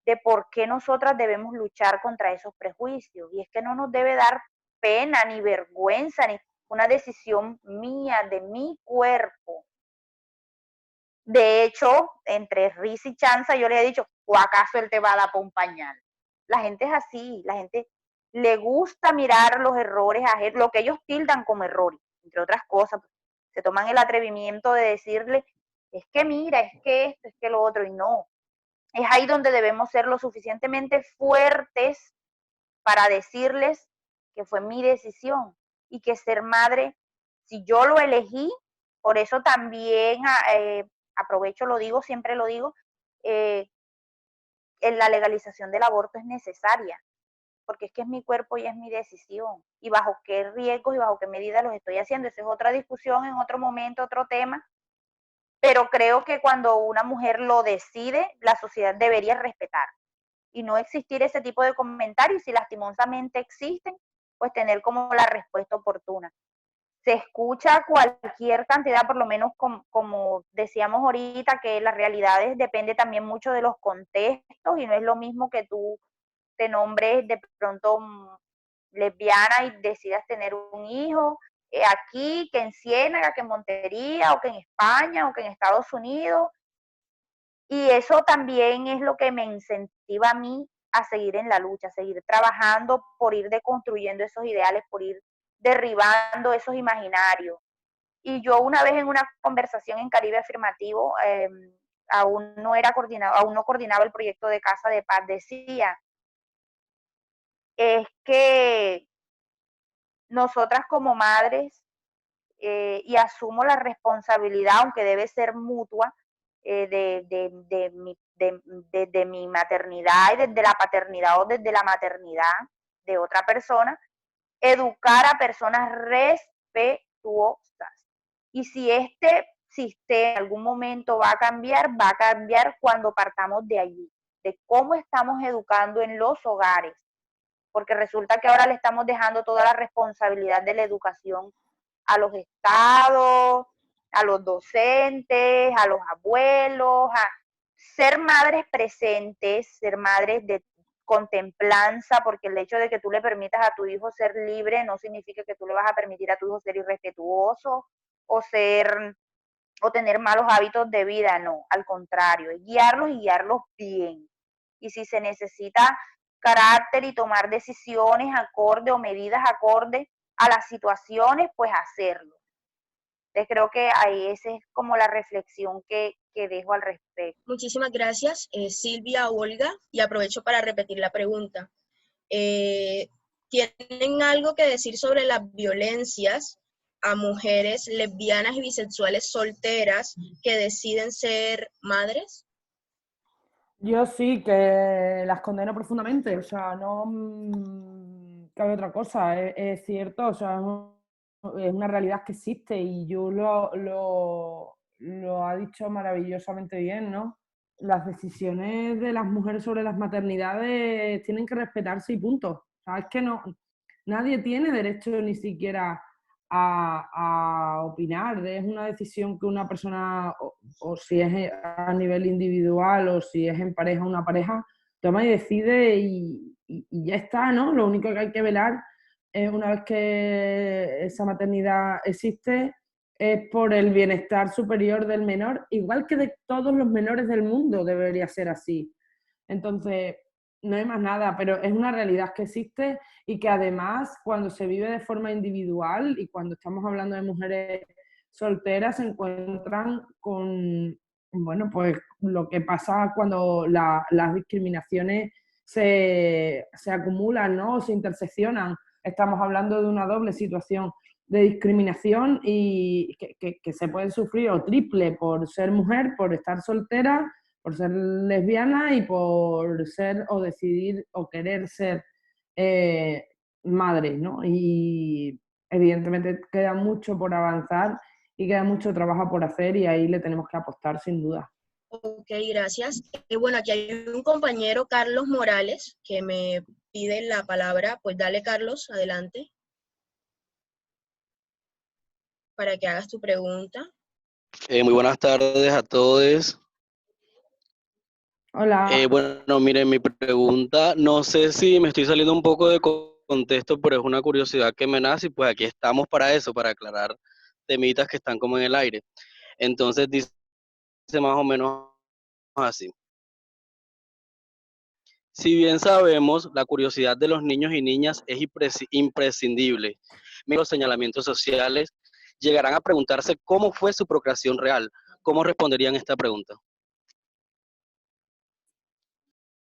de por qué nosotras debemos luchar contra esos prejuicios. Y es que no nos debe dar pena ni vergüenza, ni una decisión mía, de mi cuerpo. De hecho, entre risa y chanza yo le he dicho, ¿o acaso él te va a dar por un pañal? La gente es así, la gente le gusta mirar los errores, lo que ellos tildan como errores, entre otras cosas. Se toman el atrevimiento de decirle, es que mira, es que esto, es que lo otro, y no. Es ahí donde debemos ser lo suficientemente fuertes para decirles que fue mi decisión y que ser madre, si yo lo elegí, por eso también aprovecho, lo digo, siempre lo digo, la legalización del aborto es necesaria, porque es que es mi cuerpo y es mi decisión, y bajo qué riesgos y bajo qué medidas los estoy haciendo. Esa es otra discusión en otro momento, otro tema, pero creo que cuando una mujer lo decide, la sociedad debería respetar y no existir ese tipo de comentarios. Si lastimosamente existen, pues tener como la respuesta oportuna. Se escucha cualquier cantidad, por lo menos como decíamos ahorita, que las realidades depende también mucho de los contextos, y no es lo mismo que tú te nombres de pronto lesbiana y decidas tener un hijo aquí, que en Ciénaga, que en Montería, o que en España, o que en Estados Unidos. Y eso también es lo que me incentiva a mí a seguir en la lucha, a seguir trabajando por ir deconstruyendo esos ideales, por ir derribando esos imaginarios. Y yo una vez en una conversación en Caribe Afirmativo, aún no coordinaba el proyecto de Casa de Paz, decía, es que nosotras como madres, y asumo la responsabilidad, aunque debe ser mutua, de mi maternidad y desde la paternidad o desde la maternidad de otra persona, educar a personas respetuosas. Y si este sistema en algún momento va a cambiar cuando partamos de allí, de cómo estamos educando en los hogares, porque resulta que ahora le estamos dejando toda la responsabilidad de la educación a los estados, a los docentes, a los abuelos, a ser madres presentes, ser madres de contemplanza, porque el hecho de que tú le permitas a tu hijo ser libre no significa que tú le vas a permitir a tu hijo ser irrespetuoso o tener malos hábitos de vida, no, al contrario, es guiarlos y guiarlos bien. Y si se necesita carácter y tomar decisiones acorde o medidas acorde a las situaciones, pues hacerlo. Entonces creo que ahí esa es como la reflexión que dejo al respecto. Muchísimas gracias, Silvia, Olga, y aprovecho para repetir la pregunta. ¿Tienen algo que decir sobre las violencias a mujeres lesbianas y bisexuales solteras que deciden ser madres? Yo sí que las condeno profundamente, o sea, no cabe otra cosa, es cierto, o sea, es una realidad que existe, y yo lo ha dicho maravillosamente bien, ¿no? Las decisiones de las mujeres sobre las maternidades tienen que respetarse y punto. O sea, es que nadie tiene derecho ni siquiera a opinar. Es una decisión que una persona, o si es a nivel individual o si es en pareja, una pareja, toma y decide, y ya está, ¿no? Lo único que hay que velar es, una vez que esa maternidad existe, es por el bienestar superior del menor, igual que de todos los menores del mundo debería ser así. Entonces, no hay más nada, pero es una realidad que existe y que además cuando se vive de forma individual y cuando estamos hablando de mujeres solteras se encuentran con, bueno, pues lo que pasa cuando las discriminaciones se acumulan, ¿no? O se interseccionan. Estamos hablando de una doble situación de discriminación y que se puede sufrir o triple por ser mujer, por estar soltera, por ser lesbiana y por ser o decidir o querer ser madre, ¿no? Y evidentemente queda mucho por avanzar y queda mucho trabajo por hacer y ahí le tenemos que apostar sin duda. Ok, gracias. Bueno, aquí hay un compañero, Carlos Morales, que me pide la palabra. Pues dale, Carlos, adelante, para que hagas tu pregunta. Muy buenas tardes a todos. Hola. Bueno, miren, mi pregunta, no sé si me estoy saliendo un poco de contexto, pero es una curiosidad que me nace y pues aquí estamos para eso, para aclarar temitas que están como en el aire. Entonces dice más o menos así. Si bien sabemos, la curiosidad de los niños y niñas es imprescindible. Los señalamientos sociales llegarán a preguntarse cómo fue su procreación real. ¿Cómo responderían esta pregunta?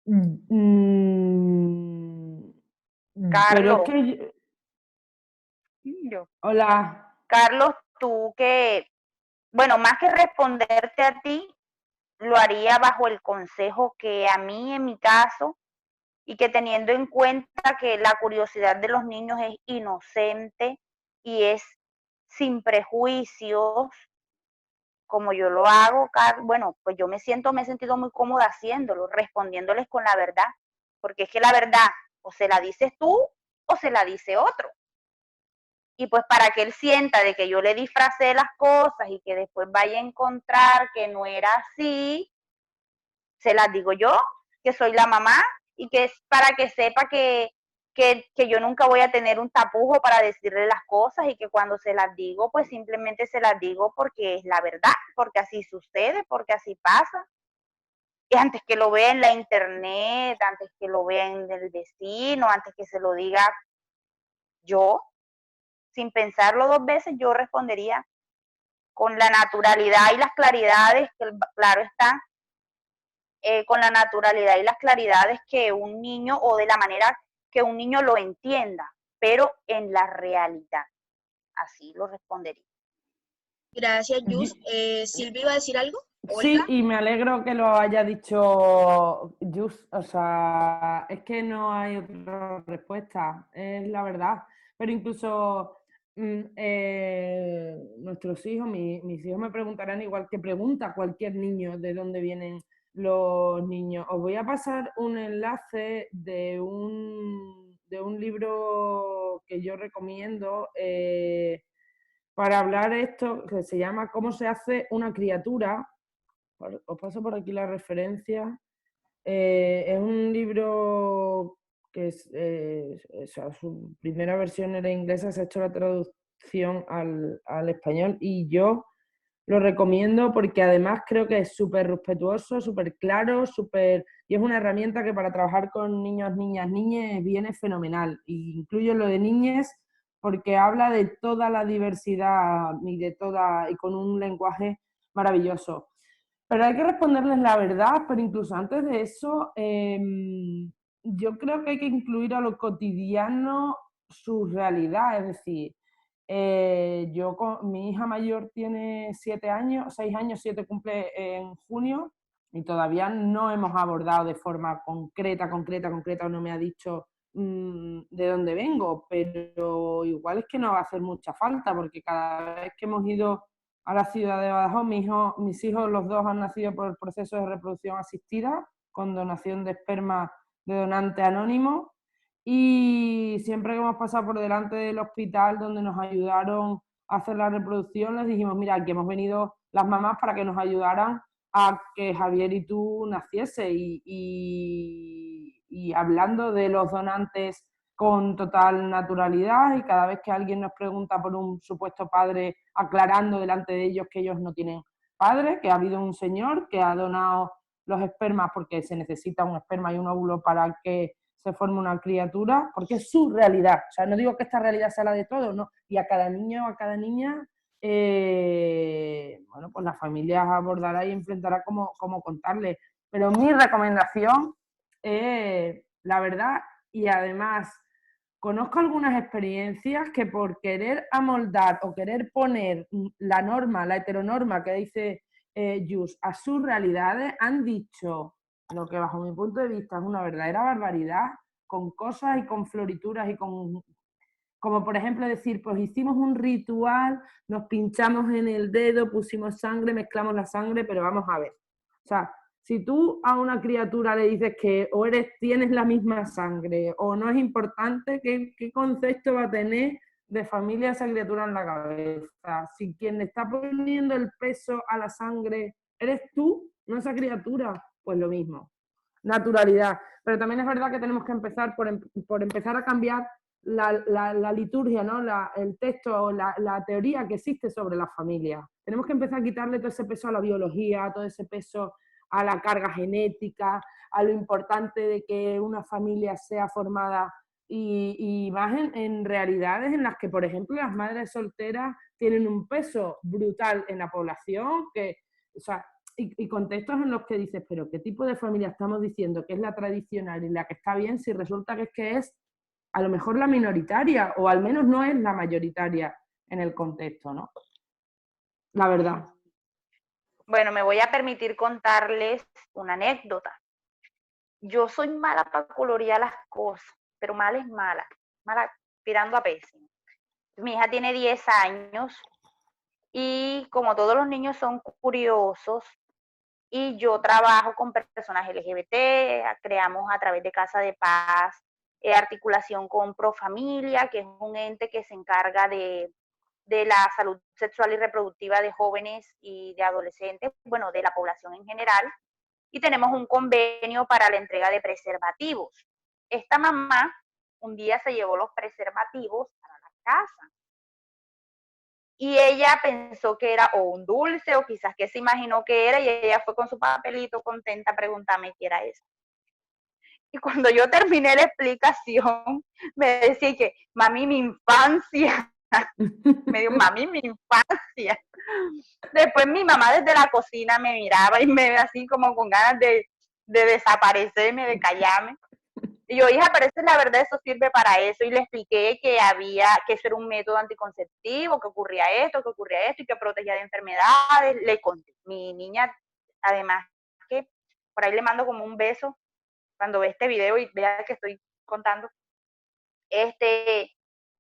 Pero es Carlos, que... yo. Hola. Carlos, tú que, bueno, más que responderte a ti, lo haría bajo el consejo que a mí, en mi caso, y que teniendo en cuenta que la curiosidad de los niños es inocente y es sin prejuicios, como yo lo hago, bueno, pues yo me he sentido muy cómoda haciéndolo, respondiéndoles con la verdad, porque es que la verdad o se la dices tú o se la dice otro. Y pues para que él sienta de que yo le disfracé las cosas y que después vaya a encontrar que no era así, se las digo yo, que soy la mamá, y que es para que sepa que yo nunca voy a tener un tapujo para decirle las cosas y que cuando se las digo, pues simplemente se las digo porque es la verdad, porque así sucede, porque así pasa. Y antes que lo vea en la internet, antes que lo vea en el vecino, antes que se lo diga yo, sin pensarlo dos veces, yo respondería con la naturalidad y las claridades, que claro está, con la naturalidad y las claridades que un niño, o de la manera que un niño lo entienda, pero en la realidad. Así lo respondería. Gracias, Yus. Silvia, ¿iba a decir algo? Sí, Olga. y me alegro que lo haya dicho Jus, o sea, es que no hay otra respuesta, es la verdad. Pero incluso nuestros hijos, mis hijos me preguntarán igual que pregunta cualquier niño de dónde vienen los niños. Os voy a pasar un enlace de un libro que yo recomiendo para hablar esto, que se llama ¿Cómo se hace una criatura? Os paso por aquí la referencia. Es un libro que o sea, su primera versión era inglesa, se ha hecho la traducción al español y yo lo recomiendo porque además creo que es súper respetuoso, súper claro, y es una herramienta que para trabajar con niños, niñas, niñes viene fenomenal. Y incluyo lo de niñes porque habla de toda la diversidad y con un lenguaje maravilloso. Pero hay que responderles la verdad, pero incluso antes de eso, yo creo que hay que incluir a lo cotidiano su realidad, es decir, mi hija mayor tiene 7 años, 6 años, 7 cumple en junio y todavía no hemos abordado de forma concreta, o no me ha dicho de dónde vengo, pero igual es que no va a hacer mucha falta porque cada vez que hemos ido a la ciudad de Badajoz, mis hijos los dos han nacido por el proceso de reproducción asistida con donación de esperma de donante anónimo. Y siempre que hemos pasado por delante del hospital donde nos ayudaron a hacer la reproducción, les dijimos, mira, aquí hemos venido las mamás para que nos ayudaran a que Javier y tú naciese. Y hablando de los donantes con total naturalidad y cada vez que alguien nos pregunta por un supuesto padre, aclarando delante de ellos que ellos no tienen padre, que ha habido un señor que ha donado los espermas, porque se necesita un esperma y un óvulo para que se forme una criatura, porque es su realidad. O sea, no digo que esta realidad sea la de todos, ¿no? Y a cada niño o a cada niña, bueno, pues la familia abordará y enfrentará cómo contarle. Pero mi recomendación es, la verdad, y además conozco algunas experiencias que por querer amoldar o querer poner la norma, la heteronorma que dice Yus, a sus realidades, han dicho lo que bajo mi punto de vista es una verdadera barbaridad, con cosas y con florituras y con... Como por ejemplo decir, pues hicimos un ritual, nos pinchamos en el dedo, pusimos sangre, mezclamos la sangre, pero vamos a ver. O sea, si tú a una criatura le dices que o tienes la misma sangre o no es importante, ¿qué concepto va a tener de familia esa criatura en la cabeza? Si quien le está poniendo el peso a la sangre eres tú, no esa criatura, pues lo mismo. Naturalidad. Pero también es verdad que tenemos que empezar por empezar a cambiar la liturgia, ¿no? El texto o la teoría que existe sobre la familia. Tenemos que empezar a quitarle todo ese peso a la biología, todo ese peso a la carga genética, a lo importante de que una familia sea formada y más en realidades en las que, por ejemplo, las madres solteras tienen un peso brutal en la población, o sea, y contextos en los que dices, pero ¿qué tipo de familia estamos diciendo que es la tradicional y la que está bien si resulta que es a lo mejor la minoritaria o al menos no es la mayoritaria en el contexto, ¿no? La verdad. Bueno, me voy a permitir contarles una anécdota. Yo soy mala para colorear las cosas, pero mala es mala tirando a pésimo. Mi hija tiene 10 años y como todos los niños son curiosos y yo trabajo con personas LGBT, creamos a través de Casa de Paz articulación con Profamilia, que es un ente que se encarga de la salud sexual y reproductiva de jóvenes y de adolescentes, bueno, de la población en general, y tenemos un convenio para la entrega de preservativos. Esta mamá un día se llevó los preservativos para la casa y ella pensó que era o un dulce o quizás que se imaginó que era y ella fue con su papelito contenta a preguntarme qué era eso. Y cuando yo terminé la explicación, me decía que, mami, mi infancia. Me dijo, mami, mi infancia. Después mi mamá desde la cocina me miraba y me ve así como con ganas de desaparecerme, de callarme. Y yo, hija, pero la verdad, eso sirve para eso. Y le expliqué que eso era un método anticonceptivo, que ocurría esto y que protegía de enfermedades. Le conté. Mi niña, además, que por ahí le mando como un beso cuando ve este video y vea que estoy contando.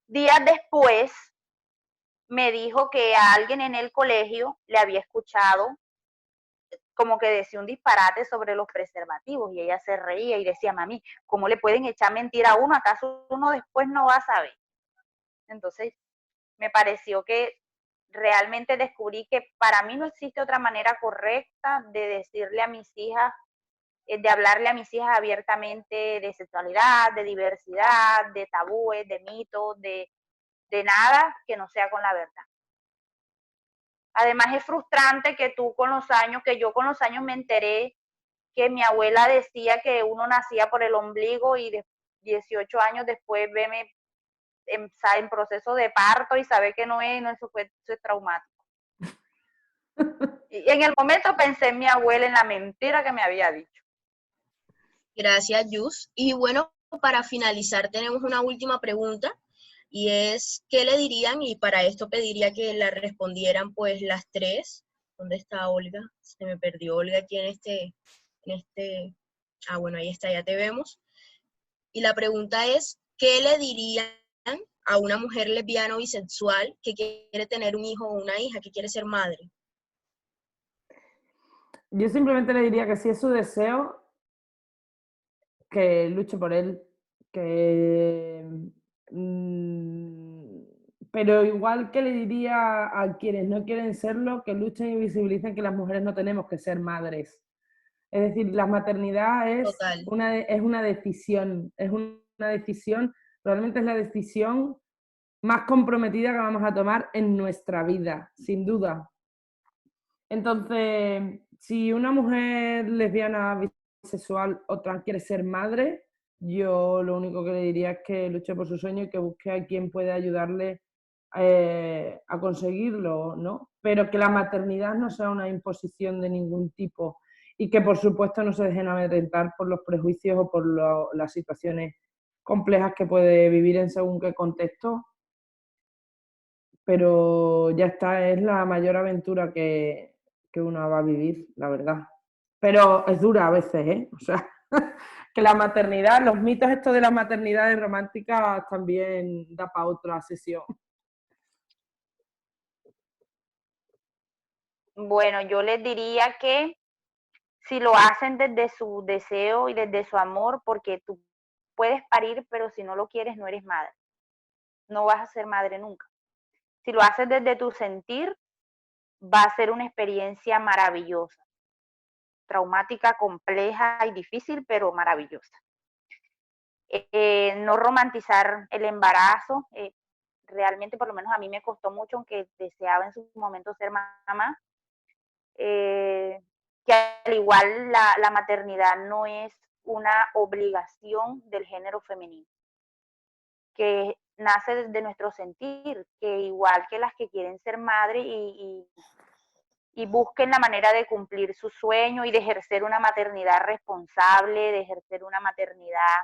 Días después me dijo que a alguien en el colegio le había escuchado como que decía un disparate sobre los preservativos y ella se reía y decía, mami, ¿cómo le pueden echar mentira a uno? ¿Acaso uno después no va a saber? Entonces me pareció que realmente descubrí que para mí no existe otra manera correcta de decirle a mis hijas, de hablarle a mis hijas abiertamente de sexualidad, de diversidad, de tabúes, de mitos, de nada que no sea con la verdad. Además es frustrante que yo con los años me enteré que mi abuela decía que uno nacía por el ombligo y 18 años después veme en proceso de parto y sabe que no es, eso es traumático. Y en el momento pensé en mi abuela, en la mentira que me había dicho. Gracias, Yus. Y bueno, para finalizar tenemos una última pregunta y es, ¿qué le dirían? Y para esto pediría que la respondieran pues las tres. ¿Dónde está Olga? Se me perdió Olga aquí en este, bueno, ahí está, ya te vemos. Y la pregunta es, ¿qué le dirían a una mujer lesbiana o bisexual que quiere tener un hijo o una hija, que quiere ser madre? Yo simplemente le diría que si es su deseo, que luche por él, pero igual que le diría a quienes no quieren serlo, que luchen y visibilicen que las mujeres no tenemos que ser madres. Es decir, la maternidad es una decisión, realmente es la decisión más comprometida que vamos a tomar en nuestra vida, sin duda. Entonces, si una mujer lesbiana, bisexual o trans quiere ser madre, yo lo único que le diría es que luche por su sueño y que busque a quien pueda ayudarle a conseguirlo, ¿no? Pero que la maternidad no sea una imposición de ningún tipo y que por supuesto no se dejen amedrentar por los prejuicios o por las situaciones complejas que puede vivir en según qué contexto, pero ya está, es la mayor aventura que uno va a vivir, la verdad. Pero es dura a veces, ¿eh? O sea, que la maternidad, los mitos estos de las maternidades románticas también da para otra sesión. Bueno, yo les diría que si lo hacen desde su deseo y desde su amor, porque tú puedes parir, pero si no lo quieres, no eres madre. No vas a ser madre nunca. Si lo haces desde tu sentir, va a ser una experiencia maravillosa, traumática, compleja y difícil, pero maravillosa. No romantizar el embarazo, realmente por lo menos a mí me costó mucho, aunque deseaba en su momento ser mamá, que al igual la maternidad no es una obligación del género femenino, que nace desde nuestro sentir, que igual que las que quieren ser madre y busquen la manera de cumplir su sueño y de ejercer una maternidad responsable, de ejercer una maternidad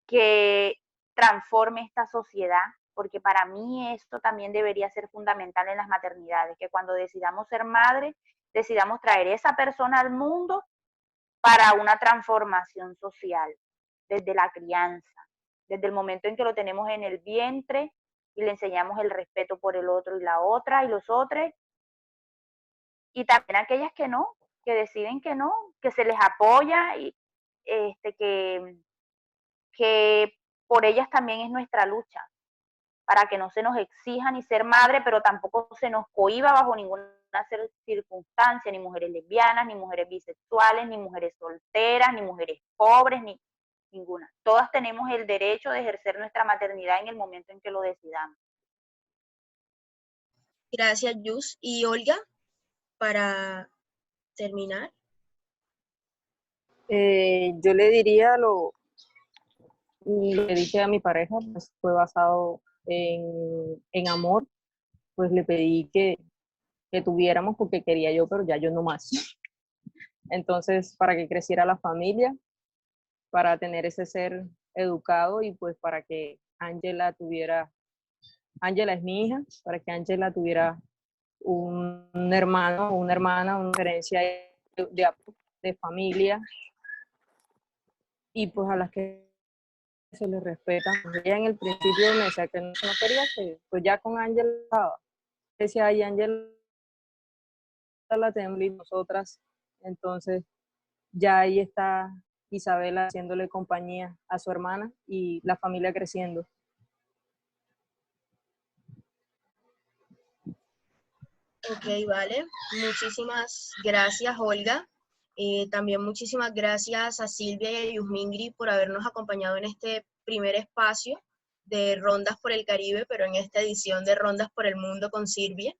que transforme esta sociedad, porque para mí esto también debería ser fundamental en las maternidades, que cuando decidamos ser madre, decidamos traer esa persona al mundo para una transformación social, desde la crianza, desde el momento en que lo tenemos en el vientre y le enseñamos el respeto por el otro y la otra y los otros, y también aquellas que no, que deciden que no, que se les apoya y que por ellas también es nuestra lucha, para que no se nos exija ni ser madre, pero tampoco se nos cohiba bajo ninguna circunstancia, ni mujeres lesbianas, ni mujeres bisexuales, ni mujeres solteras, ni mujeres pobres, ni ninguna. Todas tenemos el derecho de ejercer nuestra maternidad en el momento en que lo decidamos. Gracias, Yus. Y Olga, para terminar. Yo le diría lo que dije a mi pareja, pues fue basado en amor, pues le pedí que tuviéramos porque quería yo, pero ya yo no más. Entonces, para que creciera la familia, para tener ese ser educado y pues para que Ángela es mi hija, para que Ángela tuviera un hermano, una hermana, una herencia de familia y pues a las que se les respeta. Ella en el principio me decía que no quería, que pues ya con Ángela decía, ay, Ángela la tenemos y nosotras, entonces ya ahí está Isabela haciéndole compañía a su hermana y la familia creciendo. Ok, vale. Muchísimas gracias, Olga. También muchísimas gracias a Silvia y a Yusmingri por habernos acompañado en este primer espacio de Rondas por el Caribe, pero en esta edición de Rondas por el Mundo con Silvia.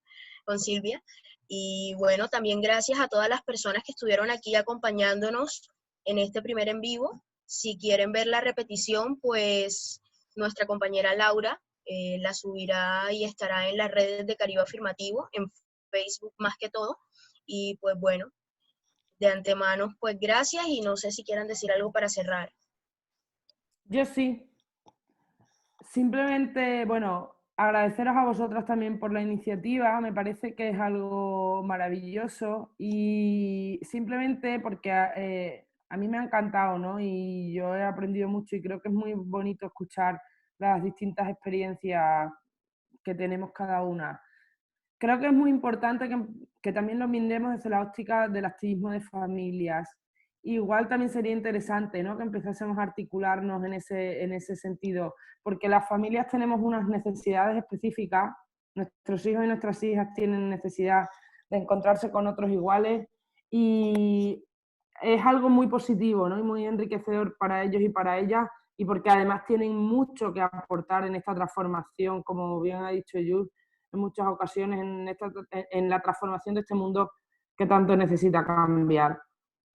Y bueno, también gracias a todas las personas que estuvieron aquí acompañándonos en este primer en vivo. Si quieren ver la repetición, pues nuestra compañera Laura la subirá y estará en las redes de Caribe Afirmativo, en Facebook más que todo. Y pues bueno, de antemano, pues gracias y no sé si quieran decir algo para cerrar. Yo sí. Simplemente, bueno, agradeceros a vosotras también por la iniciativa, me parece que es algo maravilloso y simplemente porque a mí me ha encantado, ¿no? Y yo he aprendido mucho y creo que es muy bonito escuchar las distintas experiencias que tenemos cada una. Creo que es muy importante que también lo miremos desde la óptica del activismo de familias. Igual también sería interesante, ¿no?, que empezásemos a articularnos en ese sentido, porque las familias tenemos unas necesidades específicas, nuestros hijos y nuestras hijas tienen necesidad de encontrarse con otros iguales y es algo muy positivo, ¿no?, y muy enriquecedor para ellos y para ellas, y porque además tienen mucho que aportar en esta transformación, como bien ha dicho Yus, en muchas ocasiones en la transformación de este mundo qué tanto necesita cambiar.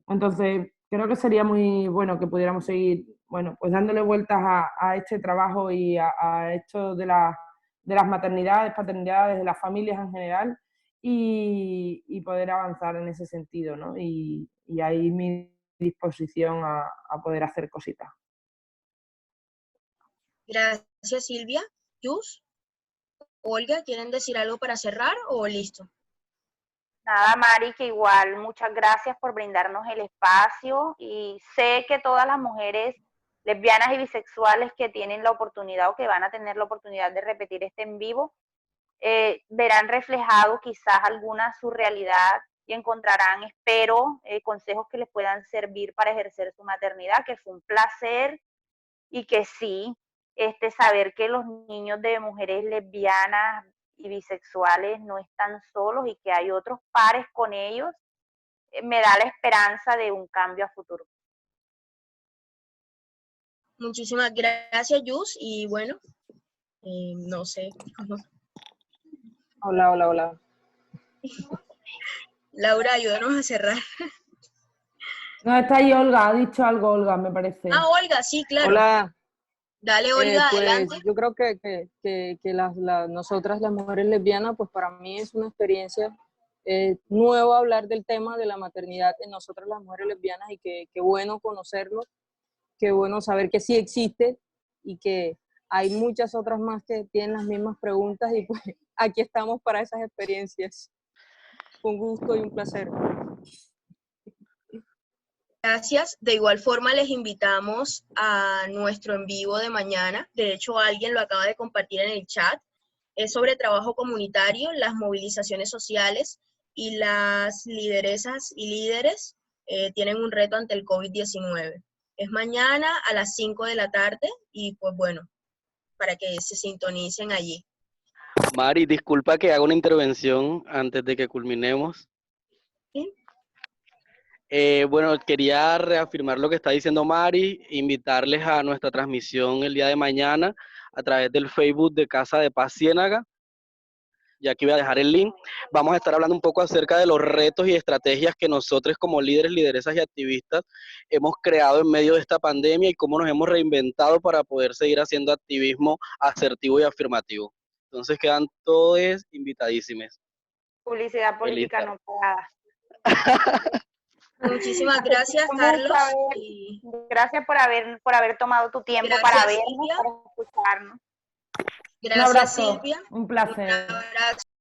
Entonces, creo que sería muy bueno que pudiéramos seguir, bueno, pues dándole vueltas a este trabajo y a esto de las maternidades, paternidades, de las familias en general y poder avanzar en ese sentido, ¿no? Y ahí mi disposición a poder hacer cositas. Gracias, Silvia. Yus, Olga, ¿quieren decir algo para cerrar o listo? Nada, Mari, que igual, muchas gracias por brindarnos el espacio y sé que todas las mujeres lesbianas y bisexuales que tienen la oportunidad o que van a tener la oportunidad de repetir este en vivo, verán reflejado quizás alguna su realidad y encontrarán, espero, consejos que les puedan servir para ejercer su maternidad, que fue un placer y que sí, saber que los niños de mujeres lesbianas y bisexuales no están solos y que hay otros pares con ellos, me da la esperanza de un cambio a futuro. Muchísimas gracias, Yus, y bueno, no sé. Hola, hola, hola. Laura, ayúdanos a cerrar. No, está ahí Olga, ha dicho algo Olga, me parece. Ah, Olga, sí, claro. Hola. Dale, Olga, Pues adelante. yo creo que nosotras las mujeres lesbianas, pues para mí es una experiencia nueva hablar del tema de la maternidad en nosotras las mujeres lesbianas y qué bueno conocerlo, qué bueno saber que sí existe y que hay muchas otras más que tienen las mismas preguntas y pues aquí estamos para esas experiencias. Un gusto y un placer. Gracias. De igual forma les invitamos a nuestro en vivo de mañana. De hecho, alguien lo acaba de compartir en el chat. Es sobre trabajo comunitario, las movilizaciones sociales y las lideresas y líderes tienen un reto ante el COVID-19. Es mañana a las 5 de la tarde y pues bueno, para que se sintonicen allí. Mari, disculpa que haga una intervención antes de que culminemos. ¿Sí? Bueno, quería reafirmar lo que está diciendo Mari, invitarles a nuestra transmisión el día de mañana a través del Facebook de Casa de Paz Ciénaga. Y aquí voy a dejar el link. Vamos a estar hablando un poco acerca de los retos y estrategias que nosotros como líderes, lideresas y activistas hemos creado en medio de esta pandemia y cómo nos hemos reinventado para poder seguir haciendo activismo asertivo y afirmativo. Entonces quedan todos invitadísimos. Publicidad política no pagada. Muchísimas gracias, Carlos. Y gracias por haber tomado tu tiempo para vernos, para escucharnos. Gracias, Un abrazo, Silvia. un placer. Un abrazo.